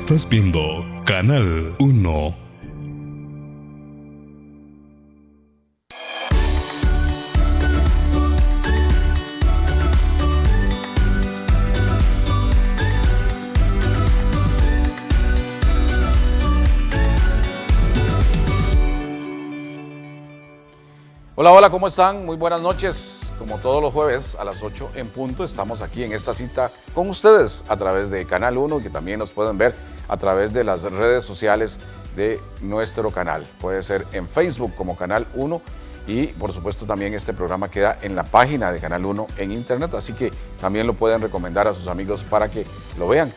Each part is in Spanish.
Estás viendo Canal 1. Hola, hola, ¿cómo están? Muy buenas noches. Como todos los jueves a las 8 en punto, estamos aquí en esta cita con ustedes a través de Canal 1, que también nos pueden ver a través de las redes sociales de nuestro canal. Puede ser en Facebook como Canal 1 y por supuesto también este programa queda en la página de Canal 1 en internet, así que también lo pueden recomendar a sus amigos para que lo vean.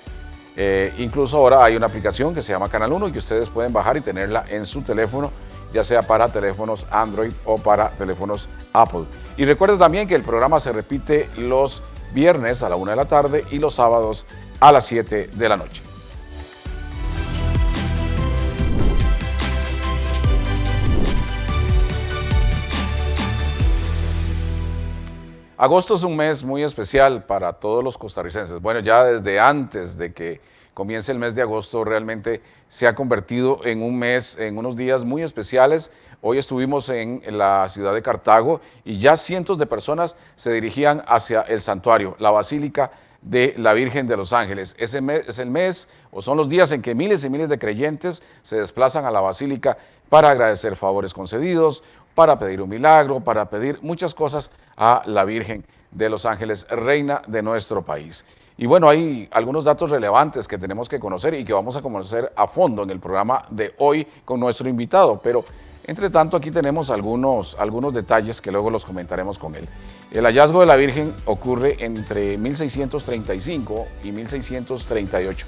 Incluso ahora hay una aplicación que se llama Canal 1 y que ustedes pueden bajar y tenerla en su teléfono, ya sea para teléfonos Android o para teléfonos Apple. Y recuerden también que el programa se repite los viernes a la 1 de la tarde y los sábados a las 7 de la noche. Agosto es un mes muy especial para todos los costarricenses. Bueno, ya desde antes de que comience el mes de agosto realmente se ha convertido en un mes, en unos días muy especiales. Hoy estuvimos en la ciudad de Cartago y ya cientos de personas se dirigían hacia el santuario, la Basílica de la Virgen de los Ángeles. Ese mes es el mes o son los días en que miles y miles de creyentes se desplazan a la Basílica para agradecer favores concedidos, para pedir un milagro, para pedir muchas cosas a la Virgen de los Ángeles, reina de nuestro país. Y bueno, hay algunos datos relevantes que tenemos que conocer y que vamos a conocer a fondo en el programa de hoy con nuestro invitado, pero entre tanto aquí tenemos algunos detalles que luego los comentaremos con él. El hallazgo de la Virgen ocurre entre 1635 y 1638.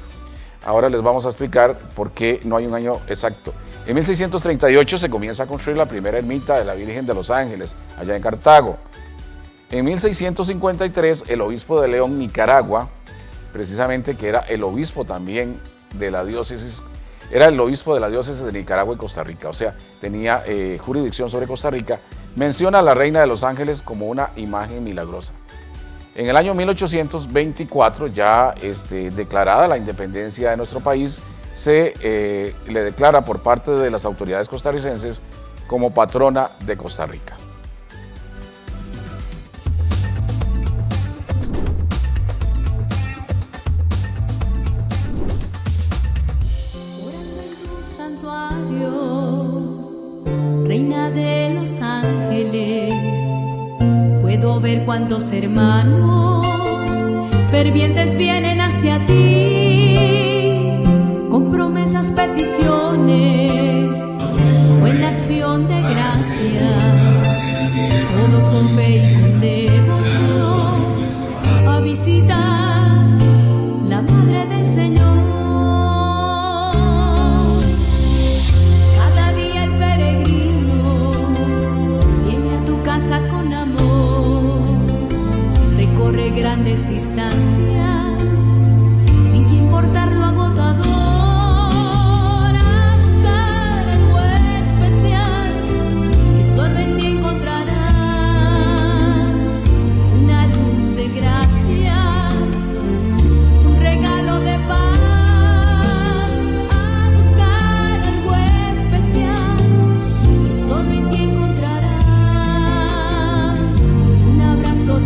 Ahora les vamos a explicar por qué no hay un año exacto. En 1638 se comienza a construir la primera ermita de la Virgen de los Ángeles, allá en Cartago. En 1653, el obispo de León, Nicaragua, precisamente que era el obispo también de la diócesis, era el obispo de la diócesis de Nicaragua y Costa Rica, o sea, tenía jurisdicción sobre Costa Rica, menciona a la Reina de los Ángeles como una imagen milagrosa. En el año 1824, ya declarada la independencia de nuestro país, se le declara por parte de las autoridades costarricenses como patrona de Costa Rica. Reina de los ángeles, puedo ver cuántos hermanos fervientes vienen hacia ti, con promesas, peticiones o en acción de gracias, todos con fe y con devoción a visitar la Madre del Señor. Con amor, recorre grandes distancias, sin importar lo agotador, a buscar algo especial que solo en ti encontrará una luz de gracia, un regalo de paz, a buscar algo especial que solo en ti encontrará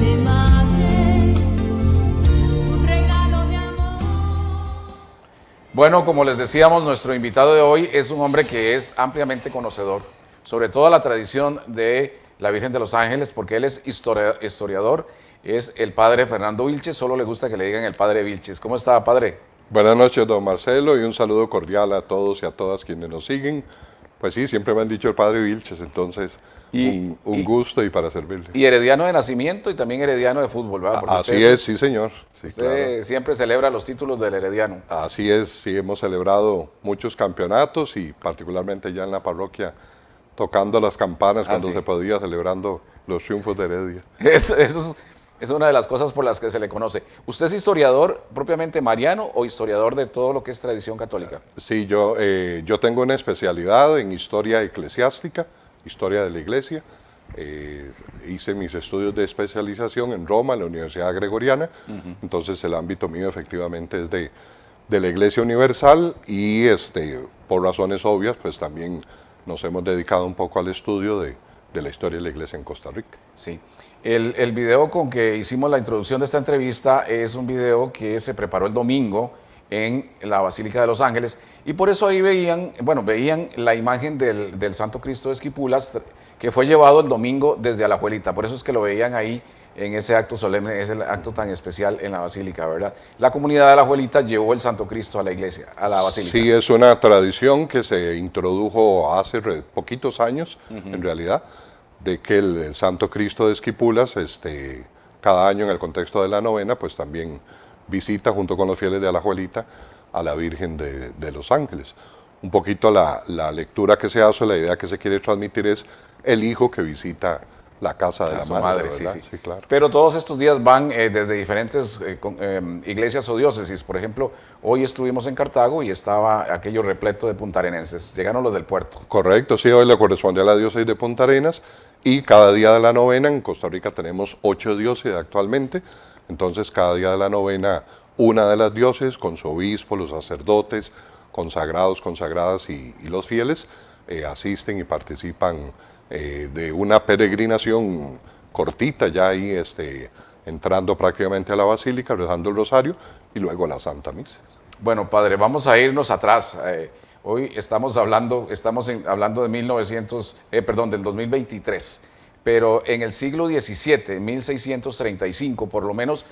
de madre, un regalo de amor. Bueno, como les decíamos, nuestro invitado de hoy es un hombre que es ampliamente conocedor, sobre toda la tradición de la Virgen de los Ángeles, porque él es historiador, es el padre Fernando Vilches, solo le gusta que le digan el padre Vilches. ¿Cómo está, padre? Buenas noches, don Marcelo, y un saludo cordial a todos y a todas quienes nos siguen. Pues sí, siempre me han dicho el padre Vilches, entonces un gusto y para servirle. Y herediano de nacimiento y también herediano de fútbol, ¿verdad? Porque así es, sí señor. Sí, usted claro. siempre celebra los títulos del herediano. Así es, sí hemos celebrado muchos campeonatos y particularmente ya en la parroquia tocando las campanas cuando se podía, celebrando los triunfos de Heredia. Eso es una de las cosas por las que se le conoce. ¿Usted es historiador propiamente mariano o historiador de todo lo que es tradición católica? Sí, yo tengo una especialidad en historia eclesiástica, historia de la iglesia. Hice mis estudios de especialización en Roma, en la Universidad Gregoriana. Entonces el ámbito mío efectivamente es de de la Iglesia Universal y por razones obvias, pues también nos hemos dedicado un poco al estudio de la historia de la Iglesia en Costa Rica. Sí. El video con que hicimos la introducción de esta entrevista es un video que se preparó el domingo en la Basílica de los Ángeles, y por eso ahí veían la imagen del Santo Cristo de Esquipulas, que fue llevado el domingo desde Alajuelita. Por eso es que lo veían ahí en ese acto solemne, ese acto tan especial en la Basílica, ¿verdad? La comunidad de Alajuelita llevó el Santo Cristo a la iglesia, a la Basílica. Sí, es una tradición que se introdujo hace poquitos años, en realidad, de que el Santo Cristo de Esquipulas, cada año en el contexto de la novena, pues también visita junto con los fieles de Alajuelita a la Virgen de los Ángeles. Un poquito la lectura que se hace, la idea que se quiere transmitir es el hijo que visita la casa de la madre, sí, ¿verdad? sí. Sí, claro. Pero todos estos días van desde diferentes iglesias o diócesis. Por ejemplo, hoy estuvimos en Cartago y estaba aquello repleto de puntarenenses. Llegaron los del puerto. Correcto, sí, hoy le corresponde a la diócesis de Punta Arenas y cada día de la novena, en Costa Rica tenemos 8 diócesis actualmente, entonces cada día de la novena una de las diócesis con su obispo, los sacerdotes, consagrados, consagradas y los fieles asisten y participan de una peregrinación cortita ya ahí entrando prácticamente a la basílica, rezando el rosario y luego la Santa Misa. Bueno, padre, vamos a irnos atrás. Hoy estamos hablando del 2023, pero en el siglo XVII, 1635, por lo menos,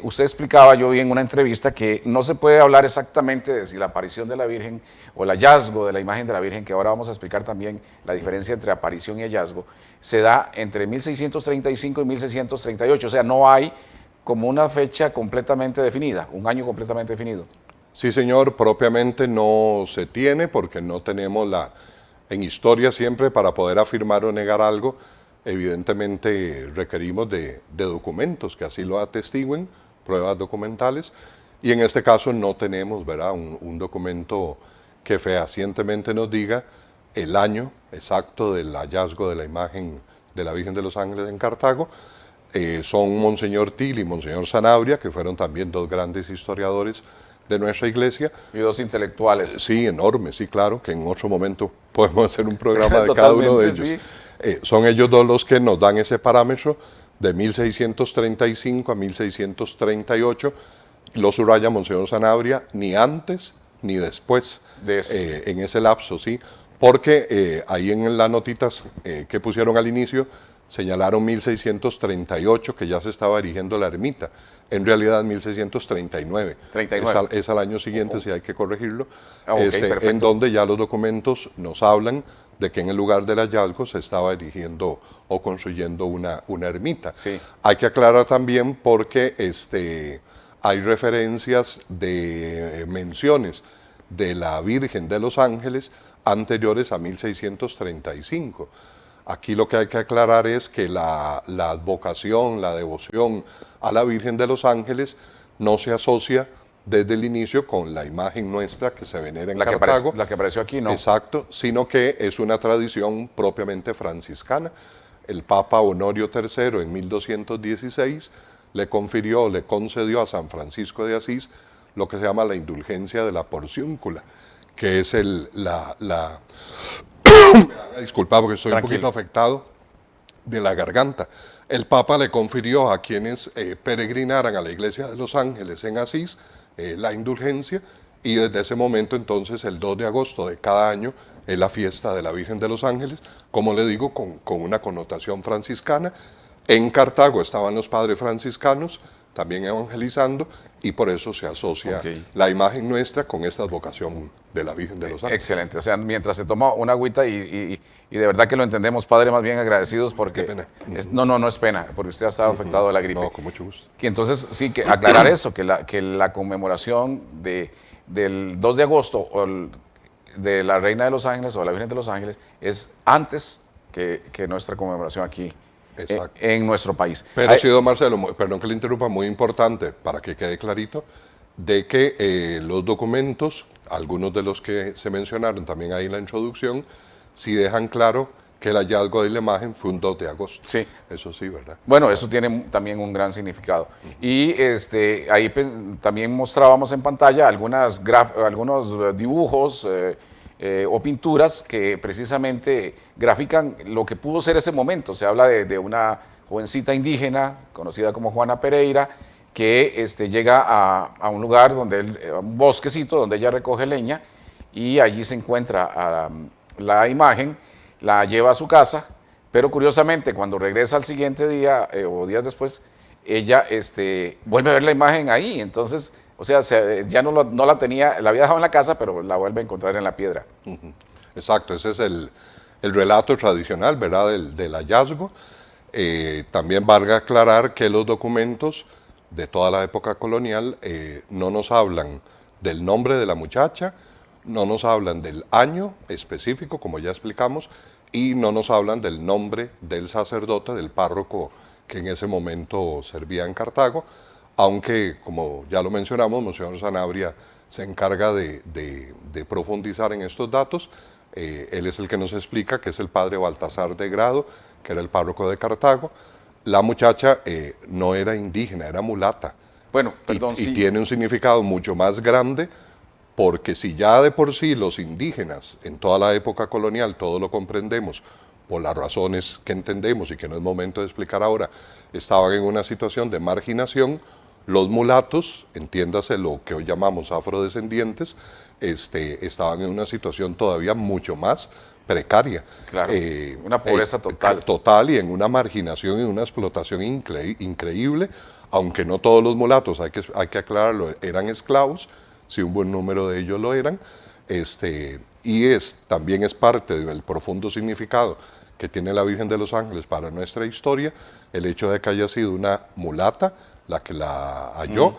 usted explicaba, yo vi en una entrevista, que no se puede hablar exactamente de si la aparición de la Virgen o el hallazgo de la imagen de la Virgen, que ahora vamos a explicar también la diferencia entre aparición y hallazgo, se da entre 1635 y 1638, o sea, no hay como una fecha completamente definida, un año completamente definido. Sí, señor, propiamente no se tiene porque no tenemos en historia siempre para poder afirmar o negar algo, evidentemente requerimos de documentos que así lo atestiguen, pruebas documentales, y en este caso no tenemos, ¿verdad?, un documento que fehacientemente nos diga el año exacto del hallazgo de la imagen de la Virgen de los Ángeles en Cartago. Son Monseñor Til y Monseñor Sanabria, que fueron también dos grandes historiadores de nuestra iglesia. Y dos intelectuales. Sí, enormes, sí, claro, que en otro momento podemos hacer un programa de cada uno de ellos. Sí. Son ellos dos los que nos dan ese parámetro de 1635 a 1638, lo subraya Monseñor Sanabria, ni antes ni después De eso, sí. en ese lapso, sí, porque ahí en las notitas que pusieron al inicio señalaron 1638, que ya se estaba erigiendo la ermita. En realidad 1639. 39. Es al año siguiente, si hay que corregirlo, perfecto. en donde ya los documentos nos hablan de que en el lugar del hallazgo se estaba erigiendo o construyendo una ermita. Sí. Hay que aclarar también porque hay referencias de menciones de la Virgen de los Ángeles anteriores a 1635. Aquí lo que hay que aclarar es que la advocación, la devoción a la Virgen de los Ángeles no se asocia desde el inicio con la imagen nuestra que se venera en Cartago. La que apareció aquí, ¿no? Exacto, sino que es una tradición propiamente franciscana. El Papa Honorio III en 1216 le concedió a San Francisco de Asís lo que se llama la indulgencia de la porciúncula, que es disculpa porque estoy Tranquilo. un poquito afectado de la garganta. El Papa le confirió a quienes peregrinaran a la Iglesia de los Ángeles en Asís la indulgencia, y desde ese momento entonces el 2 de agosto de cada año es la fiesta de la Virgen de los Ángeles, como le digo, con una connotación franciscana. En Cartago estaban los padres franciscanos también evangelizando, y por eso se asocia la imagen nuestra con esta advocación de la Virgen de los Ángeles. Excelente, o sea, mientras se toma una agüita y de verdad que lo entendemos, padre, más bien agradecidos porque... Qué pena. No es pena, porque usted ha estado afectado de la gripe. No, con mucho gusto. Que entonces sí, que aclarar eso, que la conmemoración del 2 de agosto de la Reina de los Ángeles o de la Virgen de los Ángeles es antes que nuestra conmemoración aquí en nuestro país. Pero sí, don Marcelo, perdón que le interrumpa, muy importante para que quede clarito, de que los documentos, algunos de los que se mencionaron también ahí en la introducción, sí dejan claro que el hallazgo de la imagen fue un 2 de agosto. Sí. Eso sí, ¿verdad? Bueno, eso tiene también un gran significado. Y ahí también mostrábamos en pantalla algunos dibujos o pinturas que precisamente grafican lo que pudo ser ese momento. Se habla de una jovencita indígena, conocida como Juana Pereira, que llega a un lugar, a un bosquecito, donde ella recoge leña, y allí se encuentra la imagen, la lleva a su casa, pero curiosamente cuando regresa al siguiente día o días después, ella vuelve a ver la imagen ahí. Entonces, o sea, ya no la tenía, la había dejado en la casa, pero la vuelve a encontrar en la piedra. Exacto, ese es el relato tradicional, ¿verdad?, del hallazgo. También valga aclarar que los documentos de toda la época colonial no nos hablan del nombre de la muchacha, no nos hablan del año específico, como ya explicamos, y no nos hablan del nombre del sacerdote, del párroco que en ese momento servía en Cartago, aunque, como ya lo mencionamos, Monseñor Sanabria se encarga de profundizar en estos datos. Él es el que nos explica que es el padre Baltasar de Grado, que era el párroco de Cartago. La muchacha no era indígena, era mulata. Bueno, perdón, y tiene un significado mucho más grande, porque si ya de por sí los indígenas en toda la época colonial, todo lo comprendemos por las razones que entendemos y que no es momento de explicar ahora, estaban en una situación de marginación, los mulatos, entiéndase lo que hoy llamamos afrodescendientes, estaban en una situación todavía mucho más precaria. Claro, una pobreza total. Total, y en una marginación y una explotación increíble, aunque no todos los mulatos, hay que aclararlo, eran esclavos, si un buen número de ellos lo eran, y también es parte del profundo significado que tiene la Virgen de los Ángeles para nuestra historia, el hecho de que haya sido una mulata la que la halló,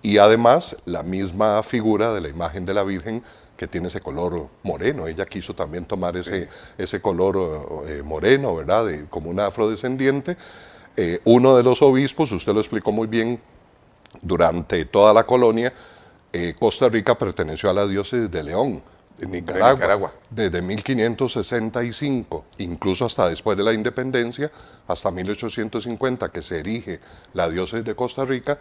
y además la misma figura de la imagen de la Virgen que tiene ese color moreno. Ella quiso también tomar ese color moreno, ¿verdad?, como una afrodescendiente. Uno de los obispos, usted lo explicó muy bien, durante toda la colonia, Costa Rica perteneció a la diócesis de León, de Nicaragua, desde 1565, incluso hasta después de la independencia, hasta 1850, que se erige la diócesis de Costa Rica.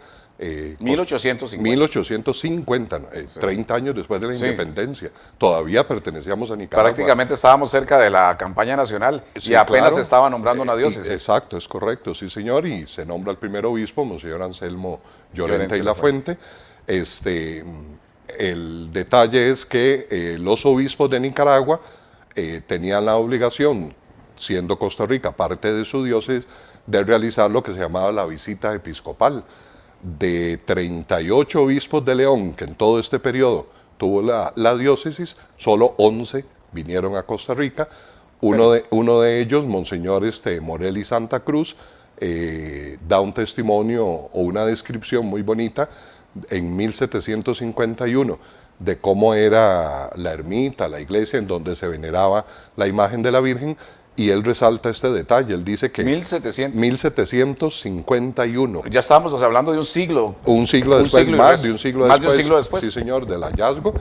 1850, 30 años después de la independencia, todavía pertenecíamos a Nicaragua. Prácticamente estábamos cerca de la campaña nacional, y apenas se estaba nombrando una diócesis. Exacto, es correcto, sí señor, y se nombra el primer obispo, Monseñor Anselmo Llorente y La Fuente. El detalle es que los obispos de Nicaragua tenían la obligación, siendo Costa Rica parte de su diócesis, de realizar lo que se llamaba la visita episcopal. De 38 obispos de León, que en todo este periodo tuvo la diócesis, solo 11 vinieron a Costa Rica. Uno de ellos, Monseñor Morelli Santa Cruz, da un testimonio o una descripción muy bonita en 1751 de cómo era la ermita, la iglesia en donde se veneraba la imagen de la Virgen, y él resalta este detalle. Él dice que 1751. Ya estábamos hablando de un siglo. Más de un siglo después. Sí, señor, del hallazgo.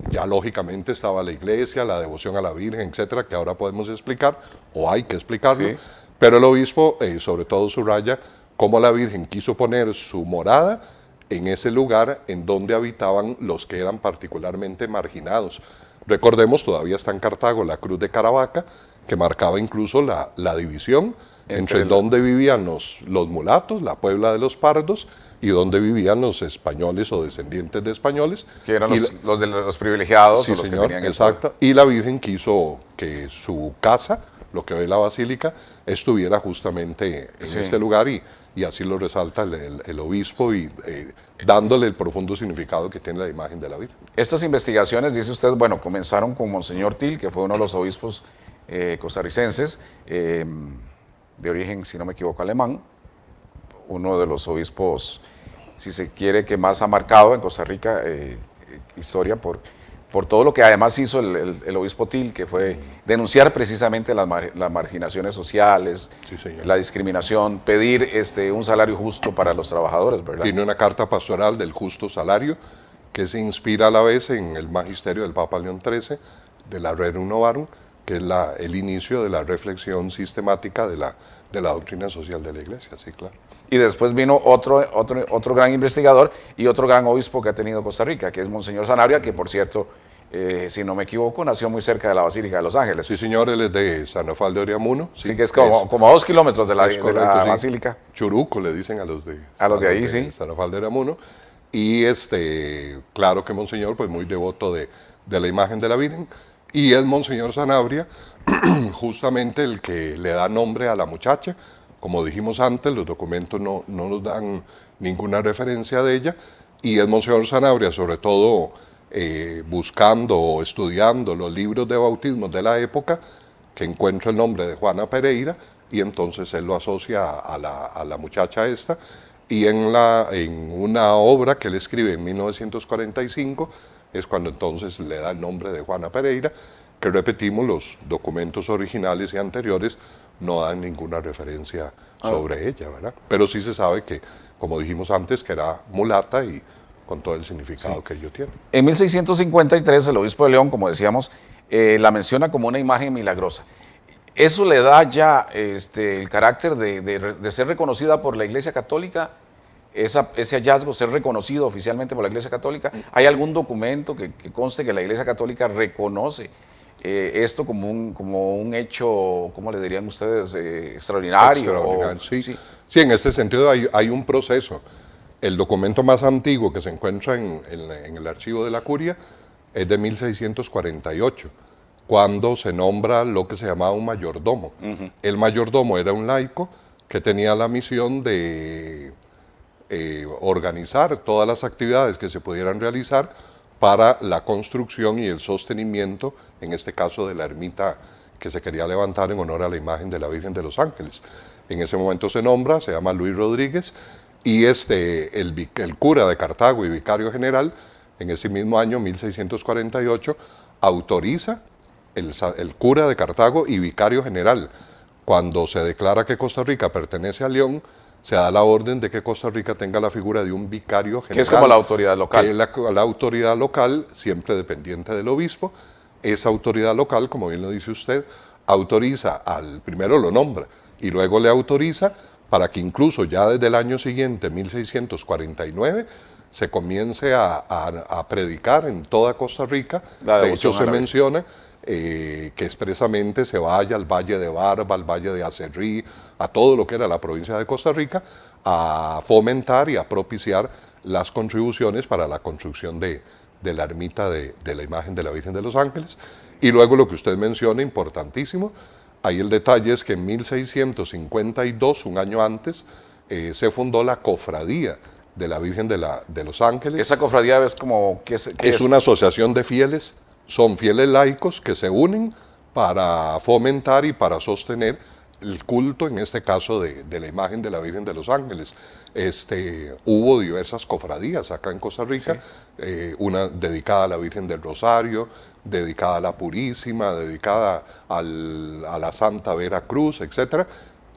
Ya lógicamente estaba la iglesia, la devoción a la Virgen, etcétera, que ahora podemos explicar, o hay que explicarlo. Sí. Pero el obispo, sobre todo, subraya cómo la Virgen quiso poner su morada en ese lugar en donde habitaban los que eran particularmente marginados. Recordemos, todavía está en Cartago la cruz de Caravaca, que marcaba incluso la división entre donde vivían los mulatos, la Puebla de los Pardos, y donde vivían los españoles o descendientes de españoles. Que eran los de los privilegiados. Sí, o los señor, que exacto. Y la Virgen quiso que su casa, lo que hoy es la basílica, estuviera justamente en este lugar, y así lo resalta el obispo, y dándole el profundo significado que tiene la imagen de la Virgen. Estas investigaciones, dice usted, bueno, comenzaron con Monseñor Til, que fue uno de los obispos costarricenses, de origen, si no me equivoco, alemán, uno de los obispos, si se quiere, que más ha marcado en Costa Rica historia por todo lo que además hizo el obispo Til, que fue denunciar precisamente las marginaciones sociales, sí, la discriminación, pedir un salario justo para los trabajadores, ¿verdad? Tiene una carta pastoral del justo salario, que se inspira a la vez en el magisterio del Papa León XIII, de la Rerum Novarum, que es el inicio de la reflexión sistemática de la doctrina social de la Iglesia, sí, claro. Y después vino otro gran investigador y otro gran obispo que ha tenido Costa Rica, que es Monseñor Sanabria, que por cierto, si no me equivoco, nació muy cerca de la Basílica de Los Ángeles. Sí, señor, él es de San Rafael de Oriamuno. Sí, que es como a 2 kilómetros de la es correcto, sí. Basílica. Churuco le dicen a los de ahí, sí. San Rafael de Oriamuno. Y claro que Monseñor, pues muy devoto de la imagen de la Virgen. Y es Monseñor Sanabria justamente el que le da nombre a la muchacha. Como dijimos antes, los documentos no nos dan ninguna referencia de ella. Y es Monseñor Sanabria, sobre todo buscando o estudiando los libros de bautismos de la época, que encuentra el nombre de Juana Pereira, y entonces él lo asocia a la muchacha esta. Y en una obra que él escribe en 1945, es cuando entonces le da el nombre de Juana Pereira, que repetimos, los documentos originales y anteriores no dan ninguna referencia sobre ella, ¿verdad? Pero sí se sabe que, como dijimos antes, que era mulata y con todo el significado que ello tiene. En 1653 el obispo de León, como decíamos, la menciona como una imagen milagrosa. ¿Eso le da ya el carácter de ser reconocida por la Iglesia Católica? Ese hallazgo, ser reconocido oficialmente por la Iglesia Católica. ¿Hay algún documento que conste que la Iglesia Católica reconoce esto como un hecho, ¿cómo le dirían ustedes? Extraordinario. Sí, en este sentido hay un proceso. El documento más antiguo que se encuentra en el archivo de la Curia es de 1648, cuando se nombra lo que se llamaba un mayordomo. El mayordomo era un laico que tenía la misión de organizar todas las actividades que se pudieran realizar para la construcción y el sostenimiento, en este caso de la ermita que se quería levantar en honor a la imagen de la Virgen de los Ángeles. En ese momento se nombra, se llama Luis Rodríguez, y el cura de Cartago y vicario general, en ese mismo año, 1648, autoriza el cura de Cartago y vicario general. Cuando se declara que Costa Rica pertenece a León, se da la orden de que Costa Rica tenga la figura de un vicario general. Que es como la autoridad local. Que es la autoridad local, siempre dependiente del obispo. Esa autoridad local, como bien lo dice usted, autoriza primero lo nombra y luego le autoriza para que incluso ya desde el año siguiente, 1649, se comience a predicar en toda Costa Rica. De hecho, se menciona que expresamente se vaya al Valle de Barba, al Valle de Acerrí, a todo lo que era la provincia de Costa Rica, a fomentar y a propiciar las contribuciones para la construcción de la ermita de la imagen de la Virgen de los Ángeles. Y luego lo que usted menciona, importantísimo, ahí el detalle es que en 1652, un año antes, se fundó la Cofradía de la Virgen de los Ángeles. Esa cofradía es como... ¿qué es? Una asociación de fieles, son fieles laicos que se unen para fomentar y para sostener el culto, en este caso de la imagen de la Virgen de los Ángeles. Hubo diversas cofradías acá en Costa Rica, sí. Una dedicada a la Virgen del Rosario, dedicada a la Purísima, dedicada a la Santa Vera Cruz, etc.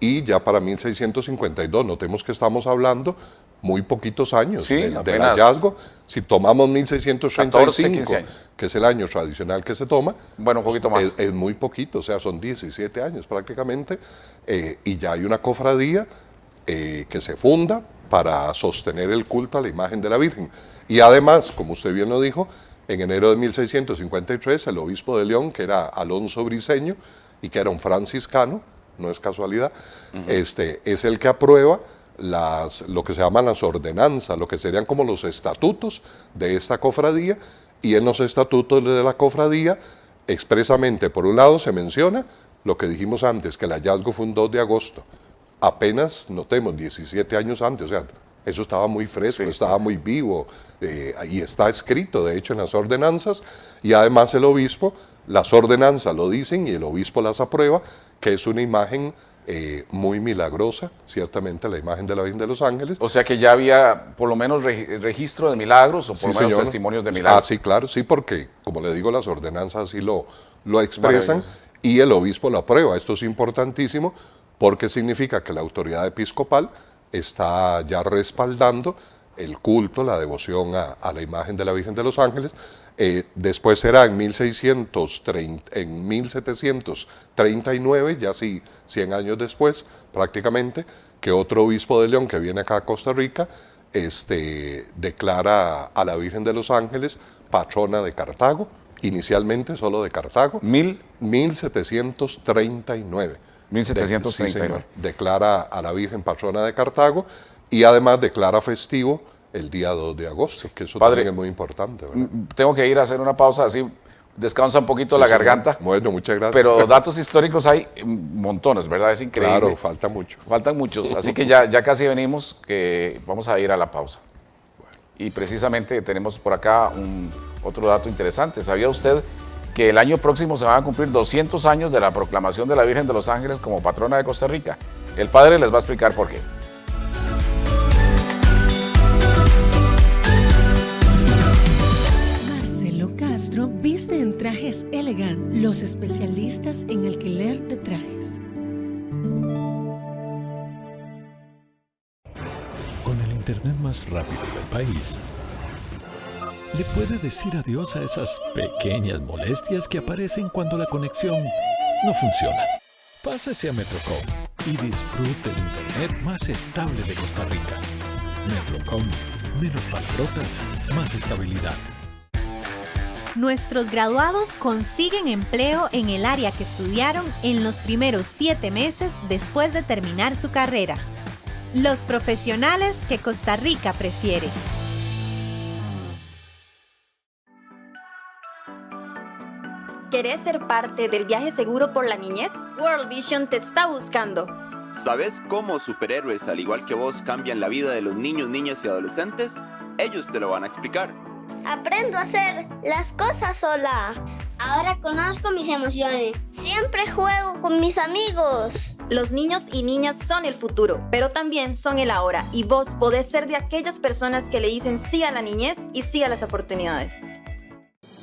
Y ya para 1652, notemos que estamos hablando muy poquitos años, sí, del hallazgo. Si tomamos 1635, 14, que es el año tradicional que se toma, bueno, un poquito más. Es muy poquito, o sea, son 17 años prácticamente, y ya hay una cofradía que se funda para sostener el culto a la imagen de la Virgen. Y además, como usted bien lo dijo, en enero de 1653, el obispo de León, que era Alonso Briceño, y que era un franciscano, no es casualidad, es el que aprueba lo que se llaman las ordenanzas, lo que serían como los estatutos de esta cofradía, y en los estatutos de la cofradía expresamente, por un lado, se menciona lo que dijimos antes, que el hallazgo fue un 2 de agosto, apenas, notemos, 17 años antes, o sea, eso estaba muy fresco, sí, estaba muy vivo, y está escrito, de hecho, en las ordenanzas, y además el obispo, las ordenanzas lo dicen y el obispo las aprueba, que es una imagen muy milagrosa, ciertamente la imagen de la Virgen de los Ángeles. O sea que ya había por lo menos registro de milagros o por lo menos testimonios de milagros. Sí, claro, sí, porque como le digo, las ordenanzas así lo expresan y el obispo lo aprueba. Esto es importantísimo porque significa que la autoridad episcopal está ya respaldando el culto, la devoción a la imagen de la Virgen de los Ángeles. Después será en 1739, ya sí 100 años después prácticamente, que otro obispo de León que viene acá a Costa Rica declara a la Virgen de los Ángeles patrona de Cartago, inicialmente solo de Cartago, 1739. 1739. Sí, señor. Declara a la Virgen patrona de Cartago y además declara festivo el día 2 de agosto, que eso Padre, también es muy importante, ¿verdad? Tengo que ir a hacer una pausa, así descansa un poquito Sí, la señor. garganta. Bueno, muchas gracias. Pero datos históricos hay montones, ¿verdad? Es increíble. Claro, falta mucho. Faltan muchos, así que ya casi venimos, que vamos a ir a la pausa. Y precisamente tenemos por acá otro dato interesante. ¿Sabía usted que el año próximo se van a cumplir 200 años de la proclamación de la Virgen de los Ángeles como patrona de Costa Rica? El padre les va a explicar por qué. Marcelo Castro viste en Trajes Elegant, los especialistas en alquiler de trajes. Con el internet más rápido del país, le puede decir adiós a esas pequeñas molestias que aparecen cuando la conexión no funciona. Pásese a Metrocom y disfrute el internet más estable de Costa Rica. Metrocom, menos palabrotas, más estabilidad. Nuestros graduados consiguen empleo en el área que estudiaron en los primeros 7 meses después de terminar su carrera. Los profesionales que Costa Rica prefiere. ¿Querés ser parte del viaje seguro por la niñez? World Vision te está buscando. ¿Sabes cómo superhéroes, al igual que vos, cambian la vida de los niños, niñas y adolescentes? Ellos te lo van a explicar. Aprendo a hacer las cosas sola. Ahora conozco mis emociones. Siempre juego con mis amigos. Los niños y niñas son el futuro, pero también son el ahora. Y vos podés ser de aquellas personas que le dicen sí a la niñez y sí a las oportunidades.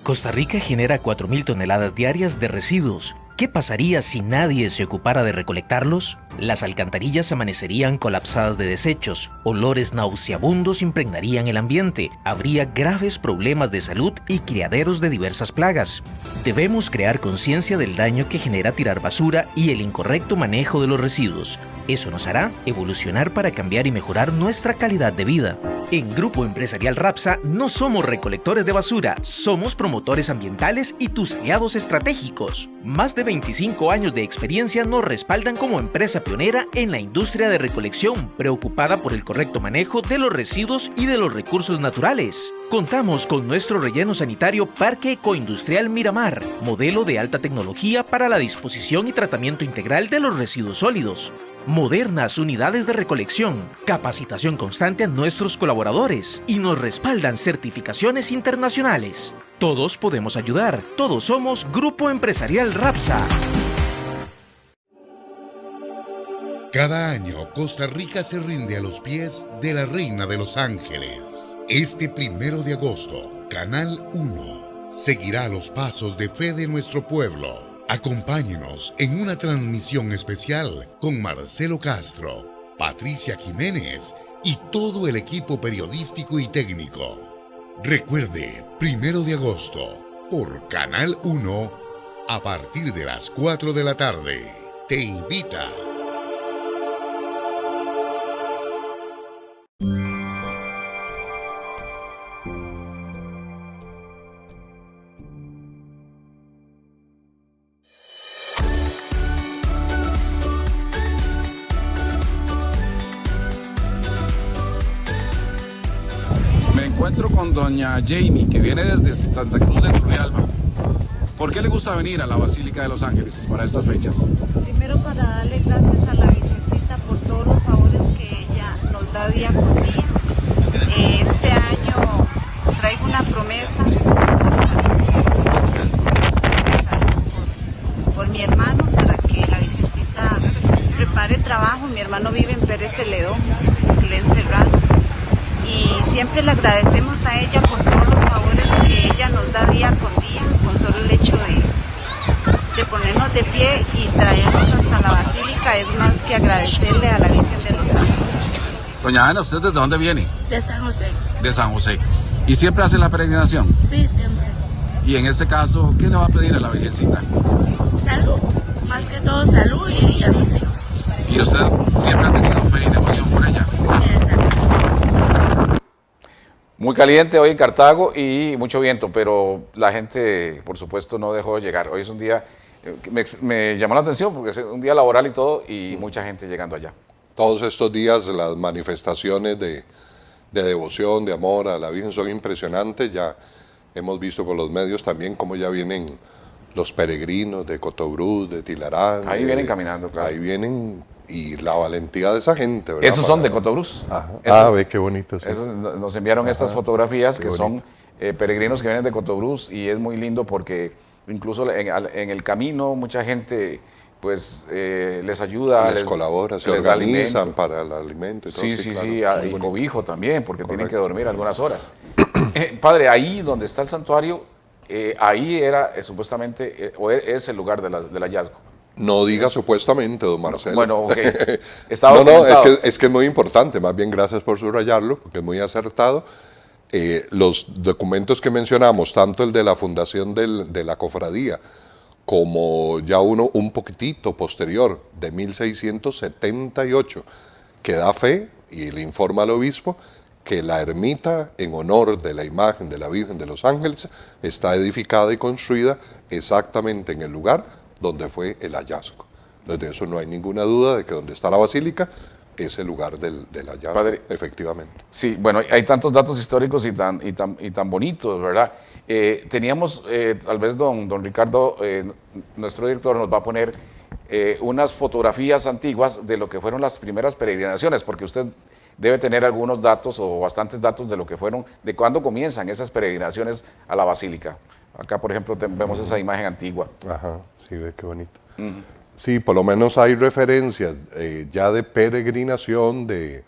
Costa Rica genera 4.000 toneladas diarias de residuos. ¿Qué pasaría si nadie se ocupara de recolectarlos? Las alcantarillas amanecerían colapsadas de desechos, olores nauseabundos impregnarían el ambiente, habría graves problemas de salud y criaderos de diversas plagas. Debemos crear conciencia del daño que genera tirar basura y el incorrecto manejo de los residuos. Eso nos hará evolucionar para cambiar y mejorar nuestra calidad de vida. En Grupo Empresarial Rapsa no somos recolectores de basura, somos promotores ambientales y tus aliados estratégicos. Más de 25 años de experiencia nos respaldan como empresa pionera en la industria de recolección, preocupada por el correcto manejo de los residuos y de los recursos naturales. Contamos con nuestro relleno sanitario Parque Ecoindustrial Miramar, modelo de alta tecnología para la disposición y tratamiento integral de los residuos sólidos. Modernas unidades de recolección, capacitación constante a nuestros colaboradores y nos respaldan certificaciones internacionales. Todos podemos ayudar, todos somos Grupo Empresarial Rapsa. Cada año Costa Rica se rinde a los pies de la Reina de los Ángeles. Este 1 de agosto, Canal 1 seguirá los pasos de fe de nuestro pueblo. Acompáñenos en una transmisión especial con Marcelo Castro, Patricia Jiménez y todo el equipo periodístico y técnico. Recuerde, 1 de agosto, por Canal 1, a partir de las 4 de la tarde. Te invita. Encuentro con doña Jamie, que viene desde Santa Cruz de Turrialba. ¿Por qué le gusta venir a la Basílica de los Ángeles para estas fechas? Primero para darle gracias a la Virgencita por todos los favores que ella nos da día por día. Este año traigo una promesa por mi hermano, para que la Virgencita prepare trabajo. Mi hermano vive en Pérez Celedón, Glen Serrano. Y siempre le agradecemos a ella por todos los favores que ella nos da día con día, con solo el hecho de ponernos de pie y traernos hasta la Basílica. Es más que agradecerle a la Virgen de los Ángeles. Doña Ana, ¿usted desde dónde viene? De San José. De San José. ¿Y siempre hace la peregrinación? Sí, siempre. Y en este caso, ¿qué le va a pedir a la Virgencita? Salud, más que todo salud y a mis hijos. ¿Y usted siempre ha tenido fe y devoción por ella? Sí, exacto. Muy caliente hoy en Cartago y mucho viento, pero la gente, por supuesto, no dejó de llegar. Hoy es un día que me llamó la atención porque es un día laboral y todo, y mucha gente llegando allá. Todos estos días las manifestaciones de devoción, de amor a la Virgen son impresionantes. Ya hemos visto por los medios también cómo ya vienen los peregrinos de Cotobruz, de Tilarán. Ahí vienen caminando, claro. Ahí vienen, y la valentía de esa gente, ¿verdad? Esos son de Cotobruz. Ve qué bonito. Sí. Nos enviaron estas fotografías que son peregrinos que vienen de Cotobruz, y es muy lindo porque incluso en el camino mucha gente pues les ayuda, les colabora, se organizan para el alimento y todo. Sí, claro, y cobijo también, porque tienen que dormir algunas horas. Padre, ahí donde está el santuario, ahí era supuestamente, o es el lugar del hallazgo. No diga supuestamente, don Marcelo. Bueno, ok. Es que es muy importante, más bien gracias por subrayarlo, porque es muy acertado. Los documentos que mencionamos, tanto el de la fundación de la cofradía, como ya uno un poquitito posterior, de 1678, que da fe y le informa al obispo que la ermita en honor de la imagen de la Virgen de los Ángeles está edificada y construida exactamente en el lugar donde fue el hallazgo. Entonces, de eso no hay ninguna duda de que donde está la basílica es el lugar del hallazgo, Padre, efectivamente. Sí, bueno, hay tantos datos históricos y tan bonitos, ¿verdad? Teníamos, tal vez don Ricardo, nuestro director, nos va a poner unas fotografías antiguas de lo que fueron las primeras peregrinaciones, porque usted debe tener algunos datos o bastantes datos de lo que fueron, de cuándo comienzan esas peregrinaciones a la basílica. Acá, por ejemplo, vemos esa imagen antigua. Ajá, sí, ve qué bonito. Sí, por lo menos hay referencias ya de peregrinación, de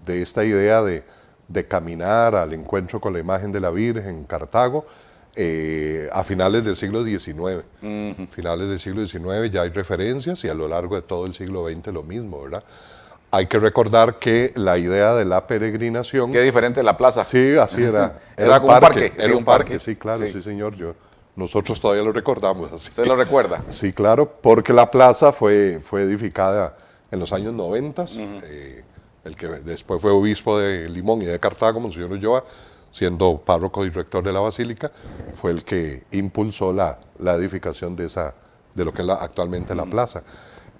esta idea de caminar al encuentro con la imagen de la Virgen en Cartago a finales del siglo XIX. Finales del siglo XIX ya hay referencias, y a lo largo de todo el siglo XX lo mismo, ¿verdad? Hay que recordar que la idea de la peregrinación... Qué diferente de la plaza. Sí, así era. Era como un parque. Era un parque, sí, claro, sí señor. Nosotros todavía lo recordamos así. ¿Usted lo recuerda? Sí, claro, porque la plaza fue edificada en los años 90. El que después fue obispo de Limón y de Cartago, Monseñor Ulloa, siendo párroco y rector de la basílica, fue el que impulsó la edificación de lo que es actualmente la plaza.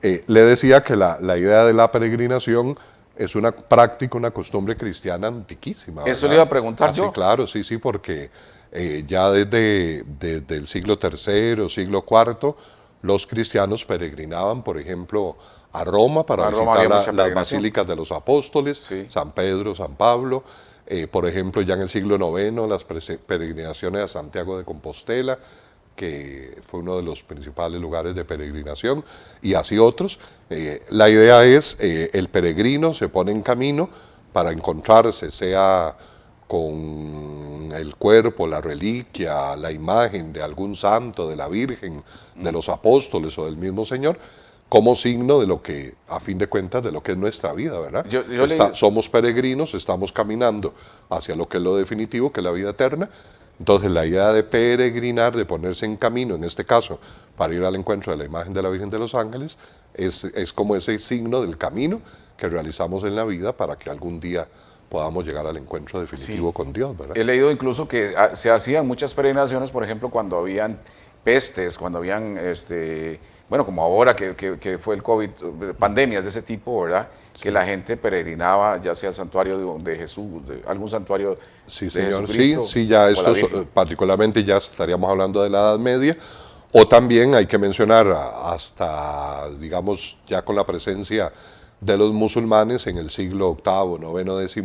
Le decía que la idea de la peregrinación es una práctica, una costumbre cristiana antiquísima, ¿verdad? Eso le iba a preguntar yo. Sí, claro, sí, porque ya desde el siglo III, siglo IV, los cristianos peregrinaban, por ejemplo, a Roma para visitar las basílicas de los apóstoles, San Pedro, San Pablo. Por ejemplo, ya en el siglo IX, las peregrinaciones a Santiago de Compostela, que fue uno de los principales lugares de peregrinación, y así otros. La idea es, el peregrino se pone en camino para encontrarse, sea con el cuerpo, la reliquia, la imagen de algún santo, de la Virgen, de los apóstoles o del mismo Señor, como signo de lo que, a fin de cuentas, de lo que es nuestra vida, ¿verdad? Somos peregrinos, estamos caminando hacia lo que es lo definitivo, que es la vida eterna. Entonces, la idea de peregrinar, de ponerse en camino, en este caso, para ir al encuentro de la imagen de la Virgen de los Ángeles, es como ese signo del camino que realizamos en la vida para que algún día podamos llegar al encuentro definitivo con Dios, ¿verdad? He leído incluso que se hacían muchas peregrinaciones, por ejemplo, cuando habían pestes, cuando habían, bueno, como ahora que fue el COVID, pandemias de ese tipo, ¿verdad? Que la gente peregrinaba, ya sea al santuario de Jesús, de algún santuario sí, de señor. Jesucristo. Sí, ya esto particularmente ya estaríamos hablando de la Edad Media, o también hay que mencionar hasta, digamos, ya con la presencia de los musulmanes en el siglo VIII, IX, X,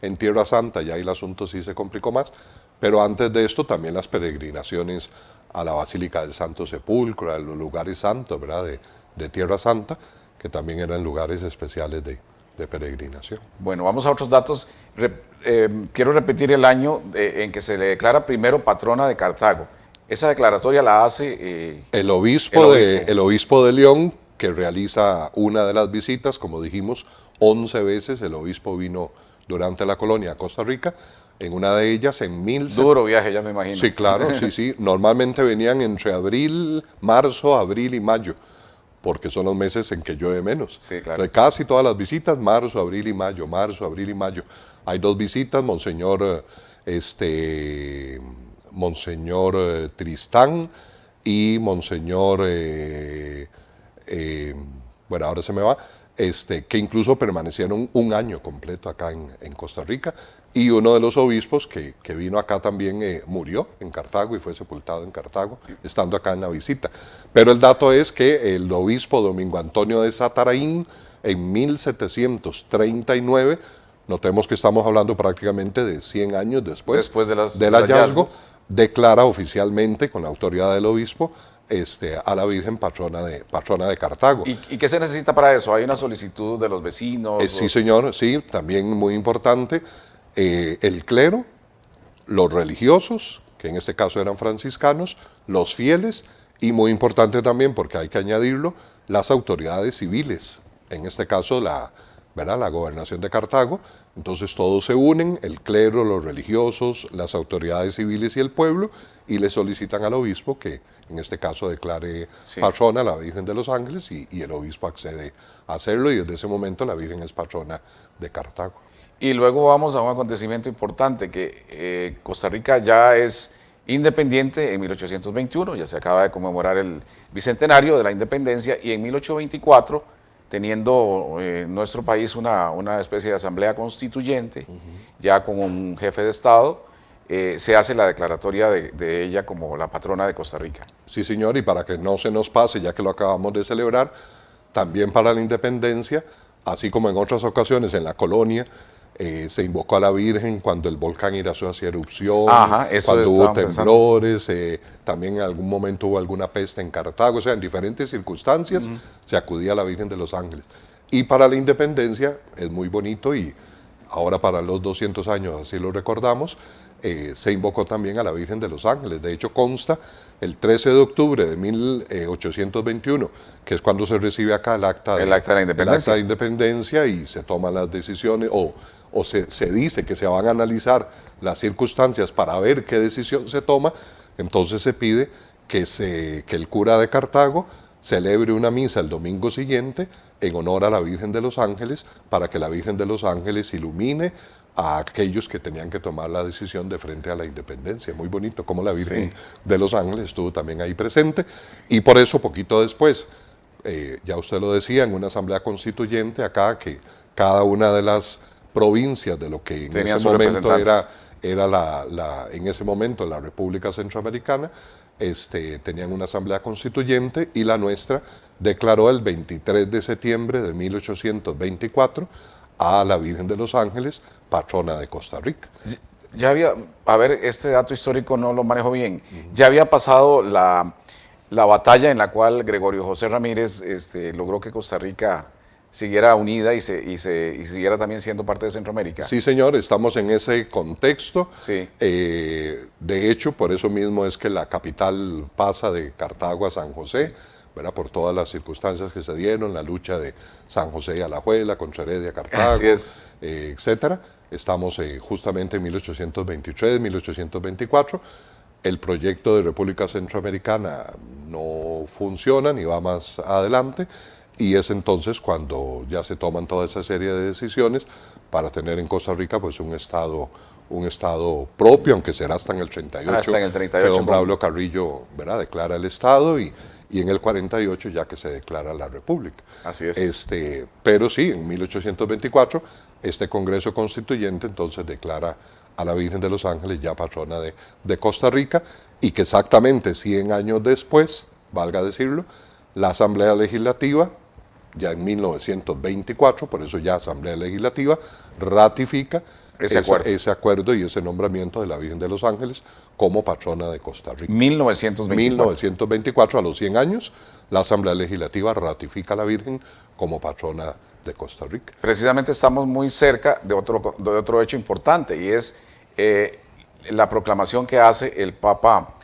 en Tierra Santa, ya ahí el asunto sí se complicó más, pero antes de esto también las peregrinaciones a la Basílica del Santo Sepulcro, a los lugares santos, ¿verdad?, de Tierra Santa, que también eran lugares especiales de peregrinación. Bueno, vamos a otros datos. Quiero repetir el año en que se le declara primero patrona de Cartago. Esa declaratoria la hace el obispo de León, que realiza una de las visitas, como dijimos, 11 veces el obispo vino durante la colonia a Costa Rica En una de ellas, Duro viaje, ya me imagino. Sí, claro, sí. Normalmente venían entre marzo, abril y mayo, porque son los meses en que llueve menos. Sí, claro. Entonces, casi todas las visitas, marzo, abril y mayo, marzo, abril y mayo. Hay 2 visitas, Monseñor Tristán y Monseñor, bueno, ahora se me va, que incluso permanecieron un año completo acá en Costa Rica, y uno de los obispos que vino acá también murió en Cartago y fue sepultado en Cartago, estando acá en la visita. Pero el dato es que el obispo Domingo Antonio de Sataraín, en 1739, notemos que estamos hablando prácticamente de 100 años después del hallazgo, declara oficialmente, con la autoridad del obispo, a la Virgen patrona de Cartago. ¿Y qué se necesita para eso? ¿Hay una solicitud de los vecinos? Sí, señor, sí, también muy importante. El clero, los religiosos, que en este caso eran franciscanos, los fieles, y muy importante también, porque hay que añadirlo, las autoridades civiles, en este caso la gobernación de Cartago. Entonces todos se unen, el clero, los religiosos, las autoridades civiles y el pueblo, y le solicitan al obispo que en este caso declare patrona a la Virgen de los Ángeles, y el obispo accede a hacerlo, y desde ese momento la Virgen es patrona de Cartago. Y luego vamos a un acontecimiento importante, que Costa Rica ya es independiente en 1821, ya se acaba de conmemorar el bicentenario de la independencia, y en 1824, teniendo nuestro país una especie de asamblea constituyente, ya con un jefe de Estado, se hace la declaratoria de ella como la patrona de Costa Rica. Sí, señor, y para que no se nos pase, ya que lo acabamos de celebrar, también para la independencia, así como en otras ocasiones en la colonia, se invocó a la Virgen cuando el volcán Irazú hacía erupción, cuando hubo temblores, también en algún momento hubo alguna peste en Cartago, o sea, en diferentes circunstancias se acudía a la Virgen de los Ángeles. Y para la independencia es muy bonito, y ahora para los 200 años, así lo recordamos, se invocó también a la Virgen de los Ángeles. De hecho, consta el 13 de octubre de 1821, que es cuando se recibe acá el acta de la independencia, y se toman las decisiones, o se dice que se van a analizar las circunstancias para ver qué decisión se toma. Entonces se pide que el cura de Cartago celebre una misa el domingo siguiente en honor a la Virgen de los Ángeles, para que la Virgen de los Ángeles ilumine a aquellos que tenían que tomar la decisión de frente a la independencia. Muy bonito como la Virgen de los Ángeles estuvo también ahí presente, y por eso poquito después, ya usted lo decía, en una asamblea constituyente acá, que cada una de las provincias de lo que en ese momento era en ese momento la República Centroamericana, tenían una asamblea constituyente, y la nuestra declaró el 23 de septiembre de 1824 a la Virgen de los Ángeles patrona de Costa Rica. Ya había, a ver, este dato histórico no lo manejo bien, ya había pasado la batalla en la cual Gregorio José Ramírez logró que Costa Rica siguiera unida y siguiera también siendo parte de Centroamérica. Sí, señor, estamos en ese contexto. Sí. De hecho, por eso mismo es que la capital pasa de Cartago a San José, ¿verdad? Por todas las circunstancias que se dieron, la lucha de San José y Alajuela contra Heredia, Cartago, etcétera. Estamos justamente en 1823, 1824. El proyecto de República Centroamericana no funciona ni va más adelante, y es entonces cuando ya se toman toda esa serie de decisiones para tener en Costa Rica pues un estado propio, aunque será hasta en el 38, hasta en el 38 que don Braulio Carrillo, ¿verdad?, declara el estado, y en el 48 ya que se declara la República. Así es. Pero sí, en 1824 este Congreso Constituyente entonces declara a la Virgen de los Ángeles ya patrona de Costa Rica, y que exactamente 100 años después, valga decirlo, la Asamblea Legislativa, ya en 1924, por eso ya Asamblea Legislativa, ratifica ese acuerdo y ese nombramiento de la Virgen de los Ángeles como patrona de Costa Rica. 1924, a los 100 años, la Asamblea Legislativa ratifica a la Virgen como patrona de Costa Rica. Precisamente estamos muy cerca de otro hecho importante, y es la proclamación que hace el Papa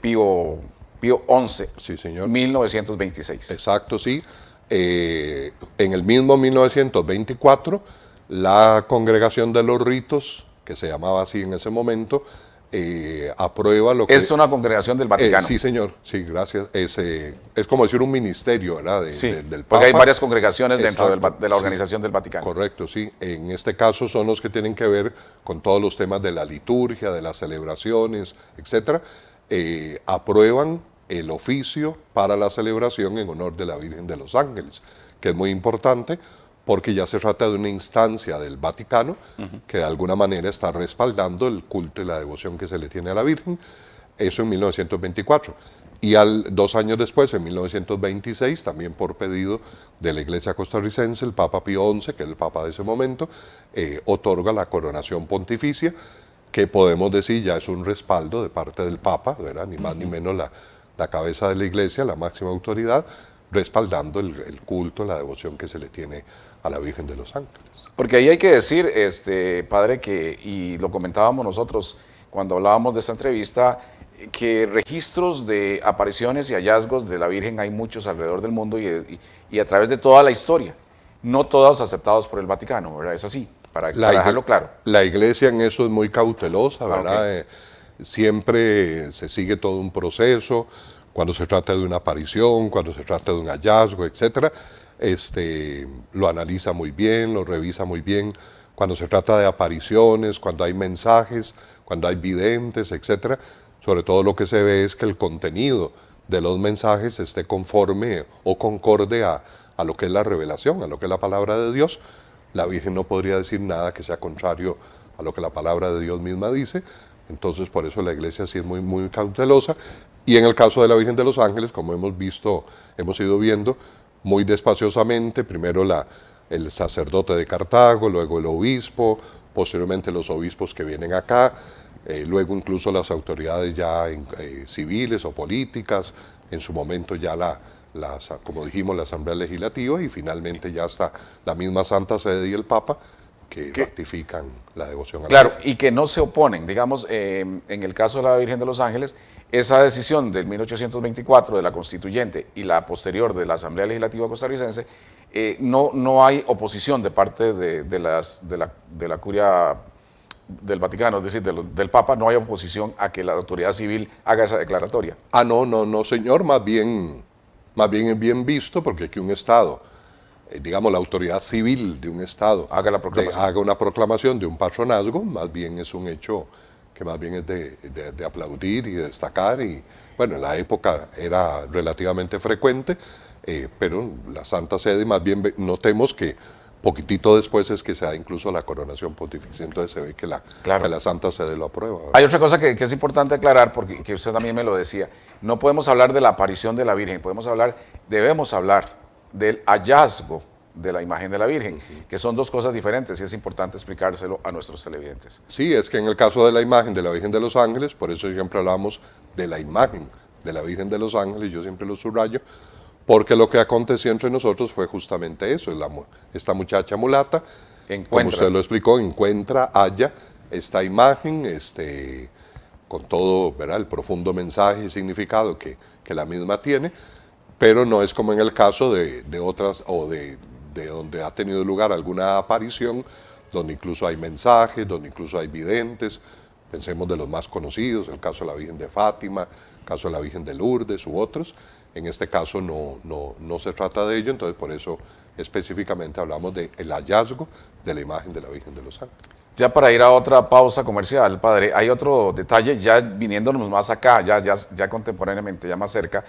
Pío XI, sí, señor. 1926. Exacto, sí. En el mismo 1924, la Congregación de los Ritos que se llamaba así en ese momento, aprueba lo que... Es una congregación del Vaticano. Sí, señor, sí, gracias. Es como decir un ministerio, ¿verdad? Del Papa. Porque hay varias congregaciones dentro Exacto, de la organización del Vaticano. Correcto, sí. En este caso son los que tienen que ver con todos los temas de la liturgia, de las celebraciones, etcétera. Aprueban el oficio para la celebración en honor de la Virgen de los Ángeles, que es muy importante porque ya se trata de una instancia del Vaticano que de alguna manera está respaldando el culto y la devoción que se le tiene a la Virgen. Eso en 1924. Y 2 años después, en 1926, también por pedido de la Iglesia costarricense, el Papa Pío XI, que es el Papa de ese momento, otorga la coronación pontificia, que podemos decir ya es un respaldo de parte del Papa, ¿verdad? Ni más ni menos la cabeza de la Iglesia, la máxima autoridad, respaldando el culto, la devoción que se le tiene a la Virgen de los Ángeles. Porque ahí hay que decir, padre, y lo comentábamos nosotros cuando hablábamos de esta entrevista, que registros de apariciones y hallazgos de la Virgen hay muchos alrededor del mundo y a través de toda la historia, no todos aceptados por el Vaticano, ¿verdad? Es así, para dejarlo claro. La Iglesia en eso es muy cautelosa, ¿verdad? Siempre se sigue todo un proceso, cuando se trata de una aparición, cuando se trata de un hallazgo, etcétera, lo analiza muy bien, lo revisa muy bien. Cuando se trata de apariciones, cuando hay mensajes, cuando hay videntes, etcétera, sobre todo lo que se ve es que el contenido de los mensajes esté conforme o concorde a lo que es la revelación, a lo que es la palabra de Dios. La Virgen no podría decir nada que sea contrario a lo que la palabra de Dios misma dice. Entonces, por eso la Iglesia sí es muy, muy cautelosa. Y en el caso de la Virgen de los Ángeles, como hemos ido viendo, muy despaciosamente, primero el sacerdote de Cartago, luego el obispo, posteriormente los obispos que vienen acá, luego incluso las autoridades ya civiles o políticas, en su momento ya como dijimos, la Asamblea Legislativa, y finalmente ya está la misma Santa Sede y el Papa, que ratifican la devoción a la Claro, Virgen. y que no se oponen. Digamos, en el caso de la Virgen de los Ángeles, esa decisión del 1824 de la Constituyente y la posterior de la Asamblea Legislativa costarricense, no hay oposición de parte de la curia del Vaticano, es decir, del Papa, no hay oposición a que la autoridad civil haga esa declaratoria. No, señor, más bien es bien visto, porque que un Estado, digamos, la autoridad civil de un Estado haga una proclamación de un patronazgo, más bien es un hecho que más bien es de aplaudir y de destacar, y bueno, en la época era relativamente frecuente, pero la Santa Sede, más bien notemos que poquitito después es que se da incluso la coronación pontificia, entonces se ve que la Santa Sede lo aprueba, ¿verdad? Hay otra cosa que es importante aclarar, porque que usted también me lo decía, no podemos hablar de la aparición de la Virgen, debemos hablar del hallazgo de la imagen de la Virgen, que son dos cosas diferentes y es importante explicárselo a nuestros televidentes. Sí, es que en el caso de la imagen de la Virgen de los Ángeles, por eso siempre hablamos de la imagen de la Virgen de los Ángeles, yo siempre lo subrayo, porque lo que aconteció entre nosotros fue justamente eso, esta muchacha mulata, como usted lo explicó, halla esta imagen, con todo, ¿verdad?, el profundo mensaje y significado que la misma tiene, pero no es como en el caso de otras, o de donde ha tenido lugar alguna aparición, donde incluso hay mensajes, donde incluso hay videntes. Pensemos de los más conocidos, el caso de la Virgen de Fátima, el caso de la Virgen de Lourdes u otros. En este caso no se trata de ello, entonces por eso específicamente hablamos del hallazgo de la imagen de la Virgen de los Ángeles. Ya para ir a otra pausa comercial, padre, hay otro detalle ya viniéndonos más acá, ya contemporáneamente, ya más cerca,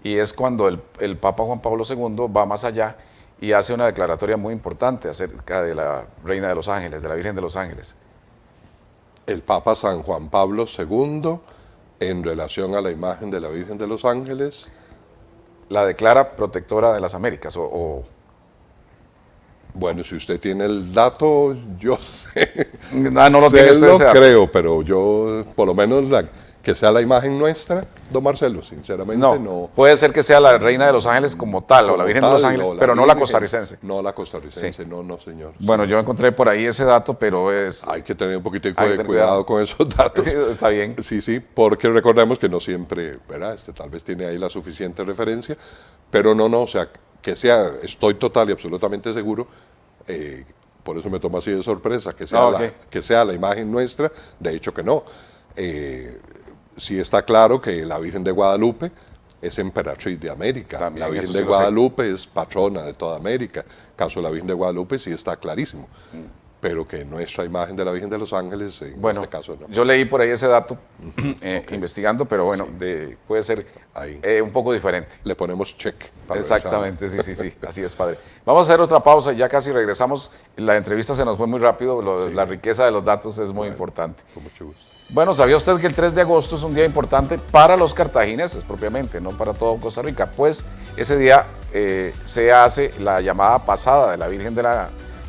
y es cuando el Papa Juan Pablo II va más allá y hace una declaratoria muy importante acerca de la Reina de los Ángeles, de la Virgen de los Ángeles. El Papa San Juan Pablo II, en relación a la imagen de la Virgen de los Ángeles, la declara protectora de las Américas, Bueno, si usted tiene el dato, yo sé. No lo tiene usted. Creo, pero yo, por lo menos que sea la imagen nuestra, don Marcelo, sinceramente no. Puede ser que sea la Reina de los Ángeles como tal, o la Virgen de los Ángeles, pero no la costarricense. No la costarricense, sí. No, señor. Bueno, yo encontré por ahí ese dato, pero hay que tener un poquito de cuidado con esos datos. Está bien. Sí, porque recordemos que no siempre, ¿verdad? Tal vez tiene ahí la suficiente referencia, pero no, o sea, estoy total y absolutamente seguro Por eso me toma así de sorpresa que sea, que sea la imagen nuestra, de hecho que no. Sí está claro que la Virgen de Guadalupe es emperatriz de América. También, la Virgen eso de sí lo sé. Guadalupe es patrona de toda América. Caso de la Virgen de Guadalupe sí está clarísimo. Pero que nuestra imagen de la Virgen de los Ángeles, en este caso no. Yo leí por ahí ese dato, investigando, pero bueno, puede ser un poco diferente. Le ponemos check. Exactamente, sí, así es, padre. Vamos a hacer otra pausa, ya casi regresamos. La entrevista se nos fue muy rápido, la riqueza de los datos es muy importante. Con mucho gusto. Bueno, ¿sabía usted que el 3 de agosto es un día importante para los cartagineses propiamente, no para todo Costa Rica? Pues ese día se hace la llamada pasada de la Virgen de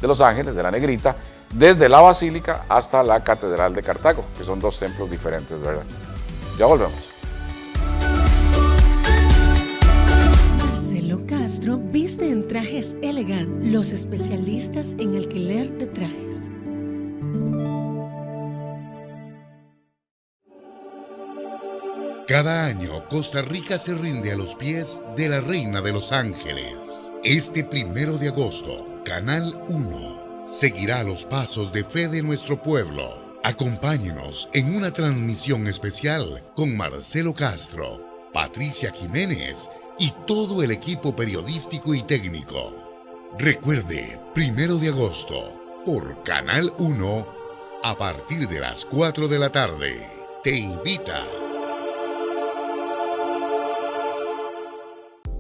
los Ángeles, de la Negrita, desde la Basílica hasta la Catedral de Cartago, que son dos templos diferentes, ¿verdad? Ya volvemos. Marcelo Castro viste en trajes elegant, los especialistas en alquiler de trajes. Cada año Costa Rica se rinde a los pies de la Reina de los Ángeles. Este 1 de agosto, Canal 1 seguirá los pasos de fe de nuestro pueblo. Acompáñenos en una transmisión especial con Marcelo Castro, Patricia Jiménez y todo el equipo periodístico y técnico. Recuerde, 1 de agosto, por Canal 1, a partir de las 4 de la tarde. Te invita.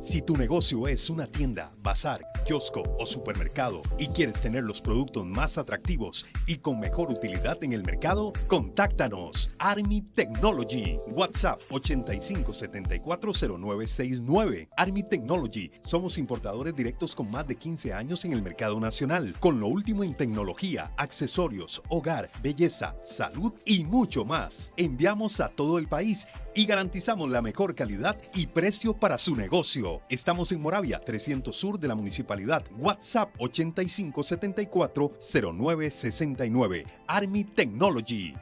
Si tu negocio es una tienda, bazar, kiosco o supermercado y quieres tener los productos más atractivos y con mejor utilidad en el mercado, contáctanos. Army Technology. WhatsApp 85740969. Army Technology. Somos importadores directos con más de 15 años en el mercado nacional, con lo último en tecnología, accesorios, hogar, belleza, salud y mucho más. Enviamos a todo el país y garantizamos la mejor calidad y precio para su negocio. Estamos en Moravia, 300 Sur de la Municipalidad. WhatsApp 85740969. Army Technology.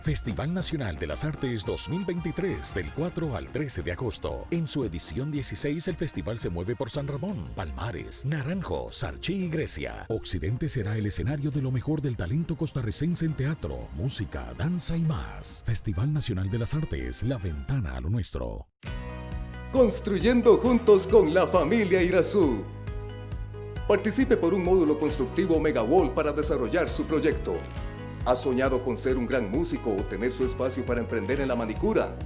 Festival Nacional de las Artes 2023 del 4 al 13 de agosto. En su edición 16 el festival se mueve por San Ramón, Palmares, Naranjo, Sarchí y Grecia. Occidente será el escenario de lo mejor del talento costarricense en teatro, música, danza y más. Festival Nacional de las Artes, la ventana a lo nuestro. Construyendo juntos con la familia Irazú. Participe por un módulo constructivo Megawall para desarrollar su proyecto. ¿Ha soñado con ser un gran músico o tener su espacio para emprender en la manicura?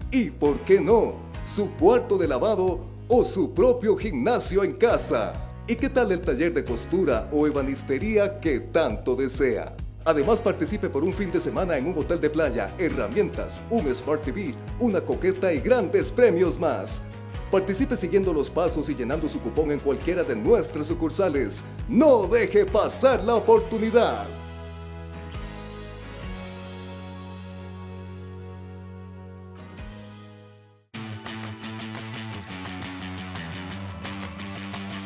¿Y por qué no? Su cuarto de lavado o su propio gimnasio en casa. ¿Y qué tal el taller de costura o ebanistería que tanto desea? Además, participe por un fin de semana en un hotel de playa, herramientas, un Smart TV, una coqueta y grandes premios más. Participe siguiendo los pasos y llenando su cupón en cualquiera de nuestras sucursales. ¡No deje pasar la oportunidad!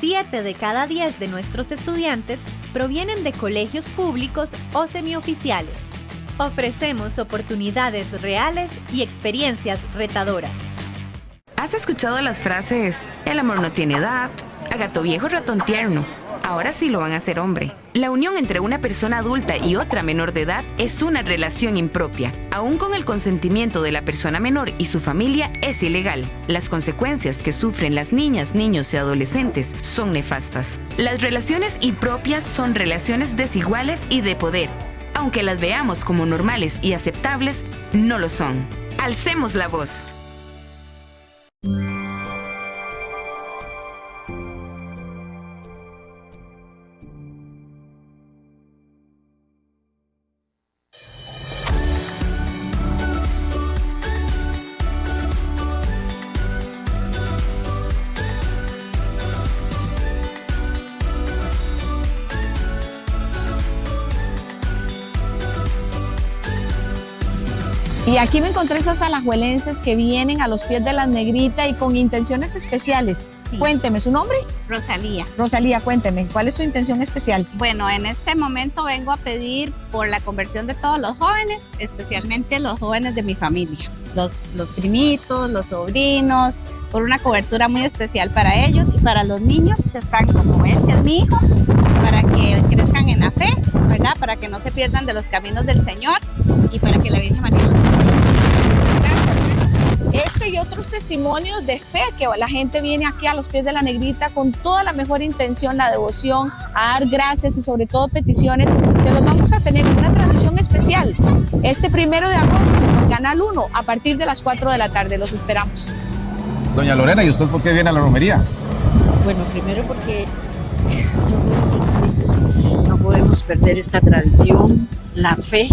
Siete de cada 10 de nuestros estudiantes provienen de colegios públicos o semioficiales. Ofrecemos oportunidades reales y experiencias retadoras. ¿Has escuchado las frases, el amor no tiene edad, a gato viejo ratón tierno? Ahora sí lo van a hacer hombre. La unión entre una persona adulta y otra menor de edad es una relación impropia. Aún con el consentimiento de la persona menor y su familia, es ilegal. Las consecuencias que sufren las niñas, niños y adolescentes son nefastas. Las relaciones impropias son relaciones desiguales y de poder. Aunque las veamos como normales y aceptables, no lo son. Alcemos la voz. Y aquí me encontré estas alajuelenses que vienen a los pies de la Negrita y con intenciones especiales. Sí. Cuénteme, ¿su nombre? Rosalía. Rosalía, cuénteme, ¿cuál es su intención especial? Bueno, en este momento vengo a pedir por la conversión de todos los jóvenes, especialmente los jóvenes de mi familia, los primitos, los sobrinos, por una cobertura muy especial para ellos y para los niños que están como él, que es mi hijo, para que crezcan en la fe, ¿verdad? Para que no se pierdan de los caminos del Señor y para que la Virgen María los bendiga. Este y otros testimonios de fe que la gente viene aquí a los pies de la Negrita con toda la mejor intención, la devoción, a dar gracias y sobre todo peticiones, se los vamos a tener en una transmisión especial este 1 de agosto, Canal 1, a partir de las 4 de la tarde. Los esperamos. Doña Lorena, ¿y usted por qué viene a la romería? Bueno, primero porque no podemos perder esta tradición, la fe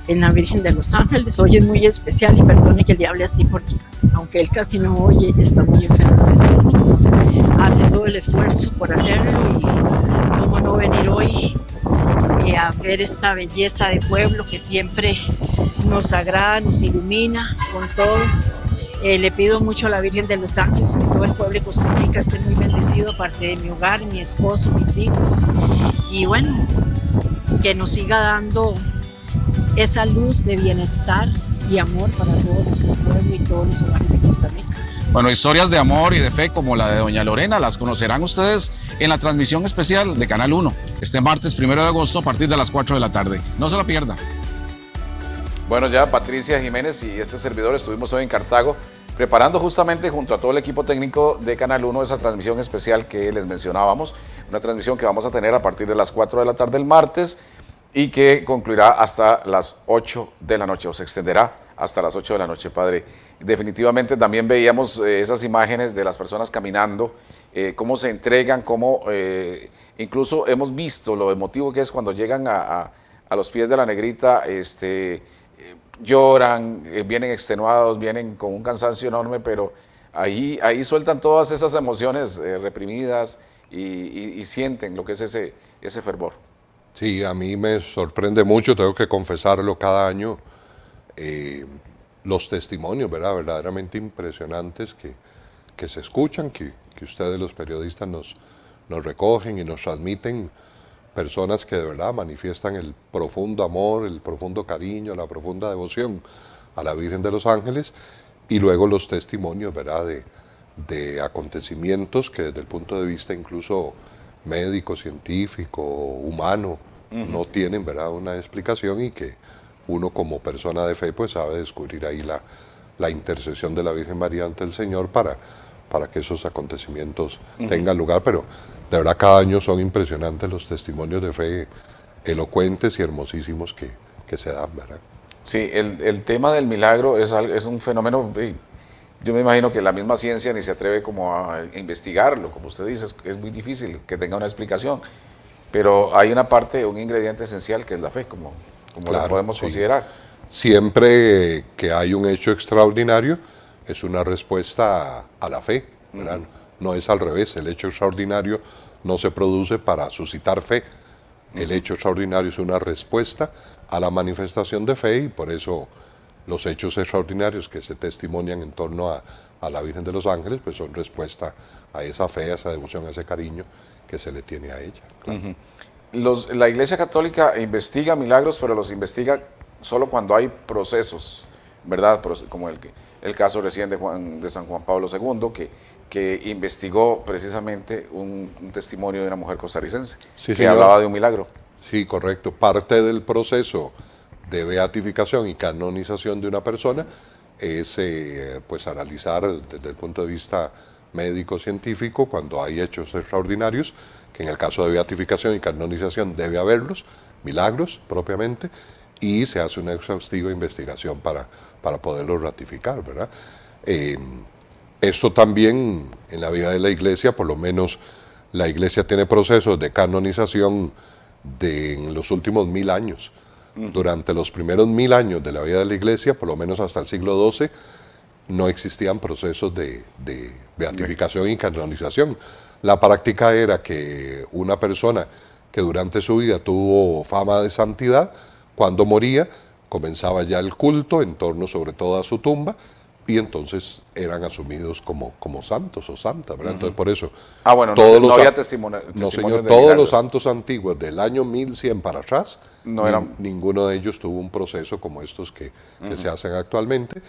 en la Virgen de los Ángeles. Hoy es muy especial y perdone que le hable así porque aunque él casi no oye, está muy enfermo de salud. Hace todo el esfuerzo por hacerlo y cómo no venir hoy a ver esta belleza de pueblo que siempre nos agrada, nos ilumina con todo. Le pido mucho a la Virgen de los Ángeles que todo el pueblo de Costa Rica esté muy bendecido, aparte de mi hogar, mi esposo, mis hijos. Y bueno, que nos siga dando esa luz de bienestar y amor para todo nuestro pueblo y todos los hogares de Costa Rica. Bueno, historias de amor y de fe como la de doña Lorena las conocerán ustedes en la transmisión especial de Canal 1, este martes 1 de agosto a partir de las 4 de la tarde. No se la pierda. Bueno, ya Patricia Jiménez y este servidor estuvimos hoy en Cartago preparando justamente junto a todo el equipo técnico de Canal 1 esa transmisión especial que les mencionábamos, una transmisión que vamos a tener a partir de las 4 de la tarde el martes y que concluirá hasta las 8 de la noche o se extenderá hasta las 8 de la noche, padre. Definitivamente también veíamos esas imágenes de las personas caminando, cómo se entregan, cómo incluso hemos visto lo emotivo que es cuando llegan a los pies de la Negrita, lloran, vienen extenuados, vienen con un cansancio enorme, pero ahí sueltan todas esas emociones reprimidas y sienten lo que es ese fervor. Sí, a mí me sorprende mucho, tengo que confesarlo cada año, los testimonios, ¿verdad? Verdaderamente impresionantes que se escuchan, que ustedes los periodistas nos recogen y nos transmiten, personas que de verdad manifiestan el profundo amor, el profundo cariño, la profunda devoción a la Virgen de los Ángeles, y luego los testimonios, ¿verdad? De acontecimientos que desde el punto de vista incluso médico, científico, humano, no tienen, ¿verdad?, una explicación, y que uno como persona de fe pues sabe descubrir ahí la intercesión de la Virgen María ante el Señor para que esos acontecimientos tengan lugar. Pero de verdad cada año son impresionantes los testimonios de fe elocuentes y hermosísimos que se dan, ¿verdad? Sí, el tema del milagro es un fenómeno, yo me imagino que la misma ciencia ni se atreve como a investigarlo, como usted dice, es muy difícil que tenga una explicación, pero hay una parte, un ingrediente esencial que es la fe, como Claro, la podemos sí. considerar. Siempre que hay un hecho extraordinario, es una respuesta a la fe, ¿verdad? No es al revés, el hecho extraordinario no se produce para suscitar fe, el hecho extraordinario es una respuesta a la manifestación de fe, y por eso los hechos extraordinarios que se testimonian en torno a la Virgen de los Ángeles pues son respuesta a esa fe, a esa devoción, a ese cariño que se le tiene a ella. Claro. La Iglesia Católica investiga milagros, pero los investiga solo cuando hay procesos, ¿verdad? Como el caso recién de San Juan Pablo II, que investigó precisamente un testimonio de una mujer costarricense, Sí, que hablaba de un milagro. Sí, correcto. Parte del proceso de beatificación y canonización de una persona es pues analizar desde el punto de vista médico-científico cuando hay hechos extraordinarios, que en el caso de beatificación y canonización debe haberlos, milagros propiamente, y se hace una exhaustiva investigación para poderlos ratificar, ¿verdad? Esto también en la vida de la Iglesia, por lo menos la Iglesia tiene procesos de canonización en los últimos 1000 años. Durante los primeros 1000 años de la vida de la Iglesia, por lo menos hasta el siglo XII, no existían procesos de beatificación y canonización. La práctica era que una persona que durante su vida tuvo fama de santidad, cuando moría, comenzaba ya el culto en torno sobre todo a su tumba, y entonces eran asumidos como santos o santas, ¿verdad? Entonces por eso Bueno, todos no había testimonio. No, señor, todos los santos antiguos del año 1100 para atrás, ninguno de ellos tuvo un proceso como estos que se hacen actualmente.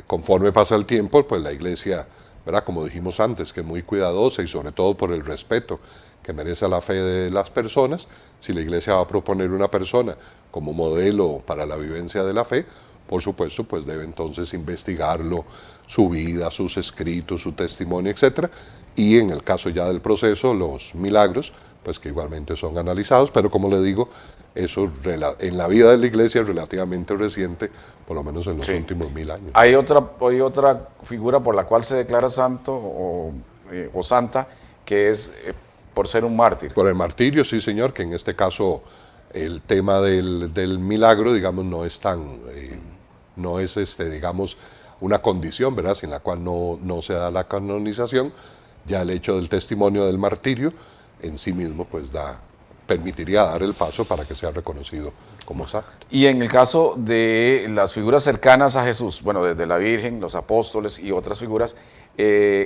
Conforme pasa el tiempo, pues la Iglesia, ¿verdad?, como dijimos antes, que es muy cuidadosa y sobre todo por el respeto que merece la fe de las personas. Si la Iglesia va a proponer una persona como modelo para la vivencia de la fe, por supuesto, pues debe entonces investigarlo, su vida, sus escritos, su testimonio, etcétera, y en el caso ya del proceso, los milagros, pues que igualmente son analizados, pero como le digo, eso en la vida de la Iglesia es relativamente reciente, por lo menos en los últimos 1000 años. Hay otra figura por la cual se declara santo o santa, que es por ser un mártir. Por el martirio, sí, señor, que en este caso el tema del milagro, digamos, no es tan, no es, digamos, una condición, ¿verdad?, sin la cual no se da la canonización. Ya el hecho del testimonio del martirio en sí mismo, pues permitiría dar el paso para que sea reconocido como santo. Y en el caso de las figuras cercanas a Jesús, bueno, desde la Virgen, los apóstoles y otras figuras,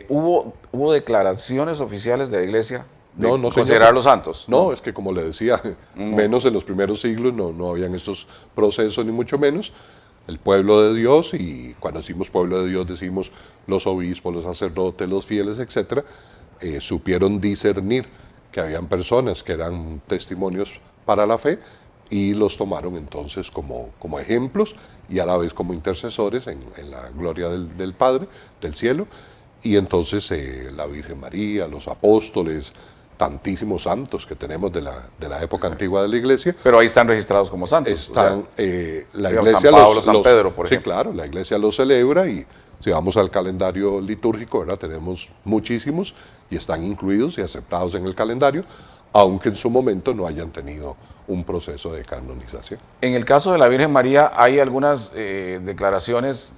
¿hubo declaraciones oficiales de la Iglesia de considerarlos santos? No, es que como le decía, menos en los primeros siglos no habían estos procesos, ni mucho menos. El pueblo de Dios, y cuando decimos pueblo de Dios decimos los obispos, los sacerdotes, los fieles, etcétera, supieron discernir que habían personas que eran testimonios para la fe y los tomaron entonces como ejemplos y a la vez como intercesores en la gloria del Padre, del cielo. Y entonces la Virgen María, los apóstoles, tantísimos santos que tenemos de la época antigua de la Iglesia. Pero ahí están registrados como santos. Están, la Iglesia San Pablo, San Pedro, por ejemplo. Sí, claro, la Iglesia los celebra, y si vamos al calendario litúrgico, ¿verdad?, tenemos muchísimos y están incluidos y aceptados en el calendario, aunque en su momento no hayan tenido un proceso de canonización. En el caso de la Virgen María hay algunas declaraciones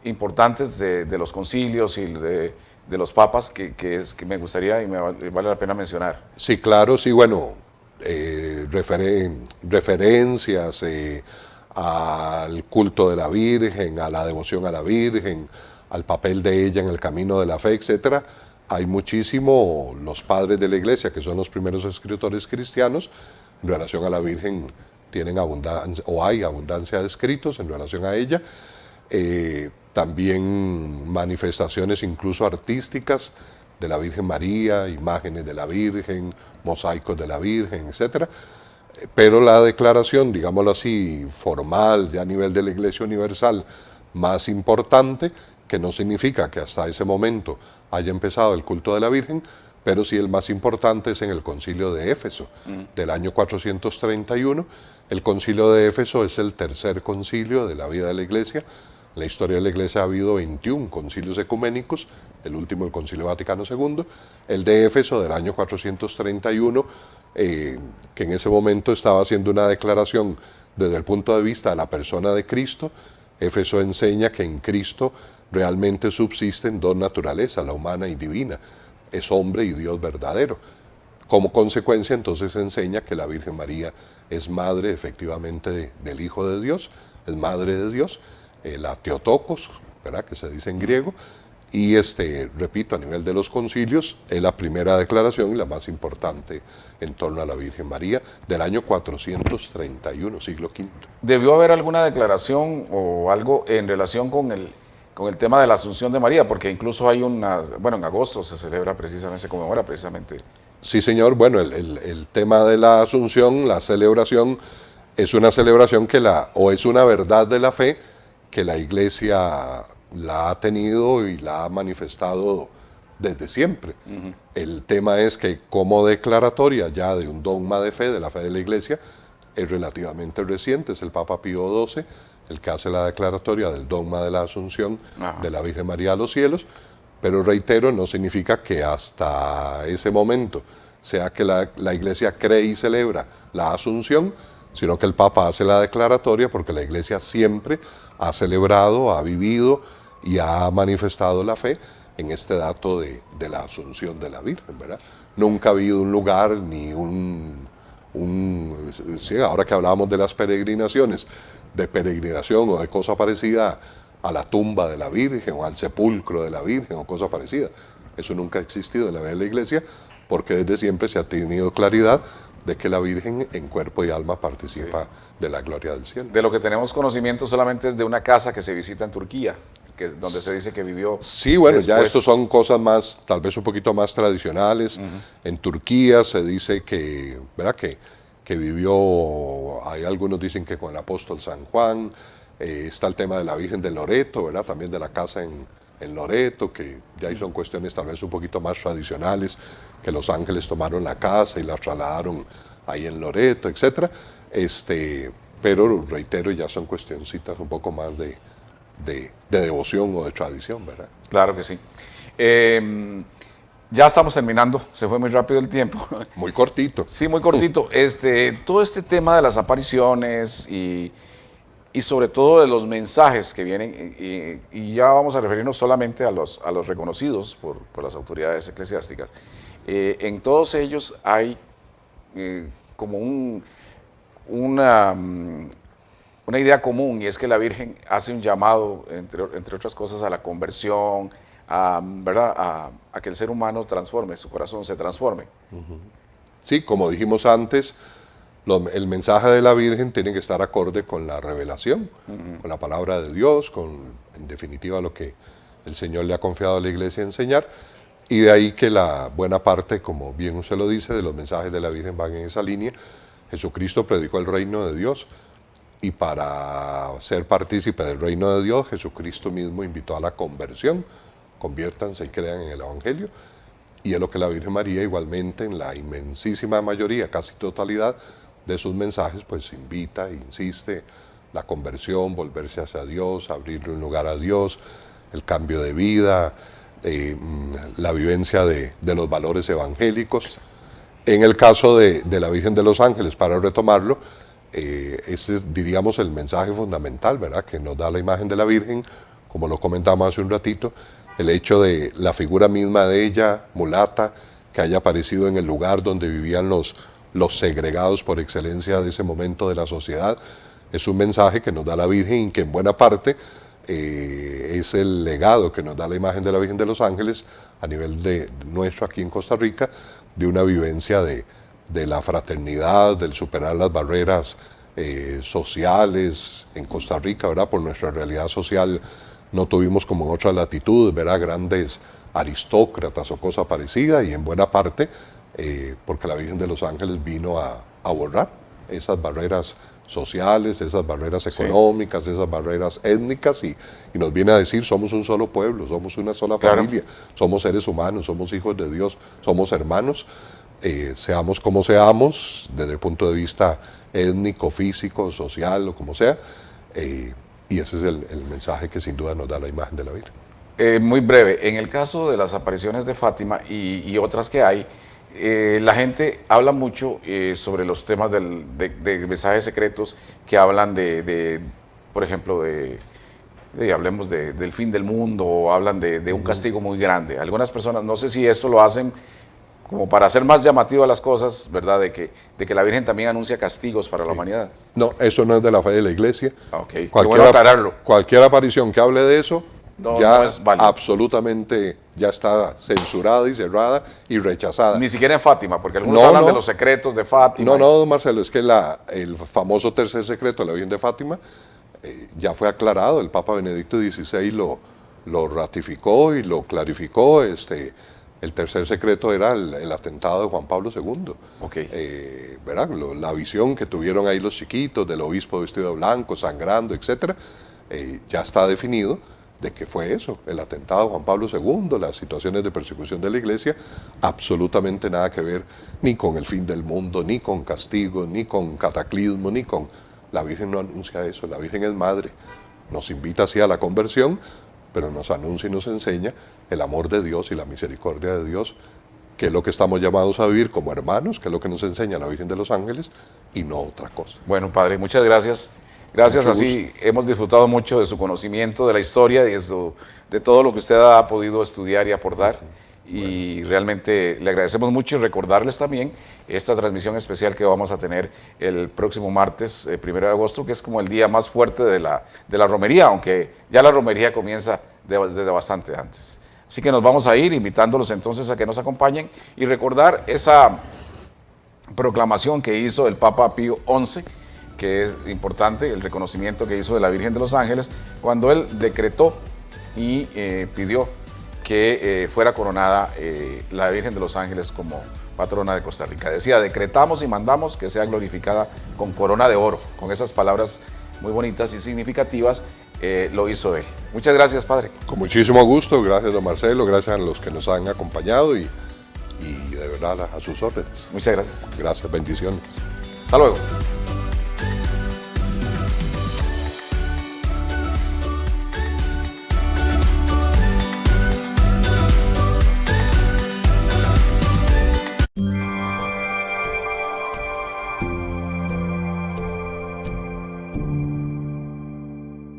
importantes de los concilios y de los papas que me gustaría y me vale la pena mencionar. Sí, claro, sí, bueno, referencias al culto de la Virgen, a la devoción a la Virgen, al papel de ella en el camino de la fe, etcétera. Hay muchísimo, los padres de la Iglesia, que son los primeros escritores cristianos, en relación a la Virgen tienen abundancia, o hay abundancia de escritos en relación a ella. También manifestaciones incluso artísticas de la Virgen María, imágenes de la Virgen, mosaicos de la Virgen, etcétera. Pero la declaración, digámoslo así, formal, ya a nivel de la Iglesia Universal, más importante, que no significa que hasta ese momento haya empezado el culto de la Virgen, pero sí el más importante es en el Concilio de Éfeso, del año 431. El Concilio de Éfeso es el tercer concilio de la vida de la Iglesia. En la historia de la Iglesia ha habido 21 concilios ecuménicos, el último el Concilio Vaticano II, el de Éfeso del año 431, que en ese momento estaba haciendo una declaración desde el punto de vista de la persona de Cristo. Éfeso enseña que en Cristo realmente subsisten dos naturalezas, la humana y divina, es hombre y Dios verdadero. Como consecuencia, entonces enseña que la Virgen María es madre efectivamente del Hijo de Dios, es madre de Dios, la Theotokos, ¿verdad?, que se dice en griego, y repito, a nivel de los concilios, es la primera declaración y la más importante en torno a la Virgen María, del año 431, siglo V. ¿Debió haber alguna declaración o algo en relación con el tema de la Asunción de María? Porque incluso hay en agosto se conmemora precisamente. Sí, señor, bueno, el tema de la Asunción, la celebración, es una celebración o es una verdad de la fe que la Iglesia la ha tenido y la ha manifestado desde siempre. El tema es que como declaratoria ya de un dogma de fe, de la fe de la Iglesia, es relativamente reciente, es el Papa Pío XII el que hace la declaratoria del dogma de la Asunción de la Virgen María a los cielos, pero reitero, no significa que hasta ese momento sea que la Iglesia cree y celebra la Asunción, sino que el Papa hace la declaratoria porque la Iglesia siempre ha celebrado, ha vivido y ha manifestado la fe en este dato de la Asunción de la Virgen, ¿verdad? Nunca ha habido un lugar ni sí, ahora que hablábamos de las peregrinaciones, de peregrinación o de cosa parecida a la tumba de la Virgen o al sepulcro de la Virgen o cosa parecida. Eso nunca ha existido en la vida de la Iglesia, porque desde siempre se ha tenido claridad de que la Virgen en cuerpo y alma participa de la gloria del cielo. De lo que tenemos conocimiento solamente es de una casa que se visita en Turquía, donde se dice que vivió. Sí, bueno, después. ya estos son cosas más, tal vez un poquito más tradicionales. En Turquía se dice que, ¿verdad? Que vivió, hay algunos dicen que con el apóstol San Juan. Está el tema de la Virgen de Loreto, ¿verdad? También de la casa en Loreto, que ya ahí son cuestiones tal vez un poquito más tradicionales, que los ángeles tomaron la casa y la trasladaron ahí en Loreto, etc. Pero reitero, ya son cuestioncitas un poco más de devoción o de tradición, ¿verdad? Claro que sí. Ya estamos terminando, se fue muy rápido el tiempo. Muy cortito. Sí, muy cortito. Todo este tema de las apariciones y sobre todo de los mensajes que vienen, y ya vamos a referirnos solamente a los reconocidos por las autoridades eclesiásticas. En todos ellos hay como una idea común, y es que la Virgen hace un llamado, entre otras cosas, a la conversión, ¿verdad? A que el ser humano transforme, su corazón se transforme. Sí, como dijimos antes, el mensaje de la Virgen tiene que estar acorde con la revelación, con la palabra de Dios, en definitiva lo que el Señor le ha confiado a la Iglesia enseñar, y de ahí que la buena parte, como bien usted lo dice, de los mensajes de la Virgen van en esa línea. Jesucristo predicó el reino de Dios, y para ser partícipe del reino de Dios, Jesucristo mismo invitó a la conversión. Conviértanse y crean en el Evangelio, y es lo que la Virgen María igualmente en la inmensísima mayoría, casi totalidad de sus mensajes, pues invita, insiste, la conversión, volverse hacia Dios, abrirle un lugar a Dios, el cambio de vida, la vivencia de los valores evangélicos. En el caso de la Virgen de los Ángeles, para retomarlo, ese es, diríamos, el mensaje fundamental, ¿verdad?, que nos da la imagen de la Virgen, como lo comentamos hace un ratito, el hecho de la figura misma de ella, mulata, que haya aparecido en el lugar donde vivían los segregados por excelencia de ese momento de la sociedad, es un mensaje que nos da la Virgen y que en buena parte es el legado que nos da la imagen de la Virgen de los Ángeles a nivel de nuestro aquí en Costa Rica, de una vivencia de la fraternidad, del superar las barreras sociales en Costa Rica, ¿verdad? Por nuestra realidad social no tuvimos, como en otras latitudes, ¿verdad?, grandes aristócratas o cosa parecida, y en buena parte porque la Virgen de los Ángeles vino a borrar esas barreras sociales, esas barreras económicas, esas barreras étnicas, y nos viene a decir: somos un solo pueblo, somos una sola familia, somos seres humanos, somos hijos de Dios, somos hermanos, seamos como seamos, desde el punto de vista étnico, físico, social o como sea, y ese es el mensaje que sin duda nos da la imagen de la Virgen. Muy breve, en el caso de las apariciones de Fátima y otras que hay, la gente habla mucho sobre los temas de mensajes secretos que hablan por ejemplo, hablemos del fin del mundo, o hablan de un castigo muy grande. Algunas personas, no sé si esto lo hacen como para hacer más llamativas las cosas, ¿verdad?, de que la Virgen también anuncia castigos para la humanidad. No, eso no es de la fe de la Iglesia. Okay. Bueno aclararlo. Cualquier aparición que hable de eso, no es válido. Absolutamente ya está censurada y cerrada y rechazada. Ni siquiera en Fátima, porque algunos hablan de los secretos de Fátima. No, Marcelo, es que el famoso tercer secreto de la Virgen de Fátima ya fue aclarado. El Papa Benedicto XVI lo ratificó y lo clarificó. El tercer secreto era el atentado de Juan Pablo II. ¿Verdad? La visión que tuvieron ahí los chiquitos del obispo vestido de blanco, sangrando, etc. Ya está definido de que fue eso, el atentado de Juan Pablo II, las situaciones de persecución de la Iglesia, absolutamente nada que ver ni con el fin del mundo, ni con castigo, ni con cataclismo, ni con... La Virgen no anuncia eso, la Virgen es madre, nos invita así a la conversión, pero nos anuncia y nos enseña el amor de Dios y la misericordia de Dios, que es lo que estamos llamados a vivir como hermanos, que es lo que nos enseña la Virgen de los Ángeles, y no otra cosa. Bueno, Padre, muchas gracias. Gracias, así hemos disfrutado mucho de su conocimiento, de la historia y de todo lo que usted ha podido estudiar y aportar. y realmente le agradecemos mucho y recordarles también esta transmisión especial que vamos a tener el próximo martes, 1 de agosto, que es como el día más fuerte de la romería, aunque ya la romería comienza desde bastante antes. Así que nos vamos a ir invitándolos entonces a que nos acompañen y recordar esa proclamación que hizo el Papa Pío XI, que es importante, el reconocimiento que hizo de la Virgen de los Ángeles, cuando él decretó y pidió que fuera coronada la Virgen de los Ángeles como patrona de Costa Rica. Decía, decretamos y mandamos que sea glorificada con corona de oro. Con esas palabras muy bonitas y significativas lo hizo él. Muchas gracias, padre. Con muchísimo gusto, gracias don Marcelo, gracias a los que nos han acompañado y de verdad a sus órdenes. Muchas gracias. Gracias, bendiciones. Hasta luego.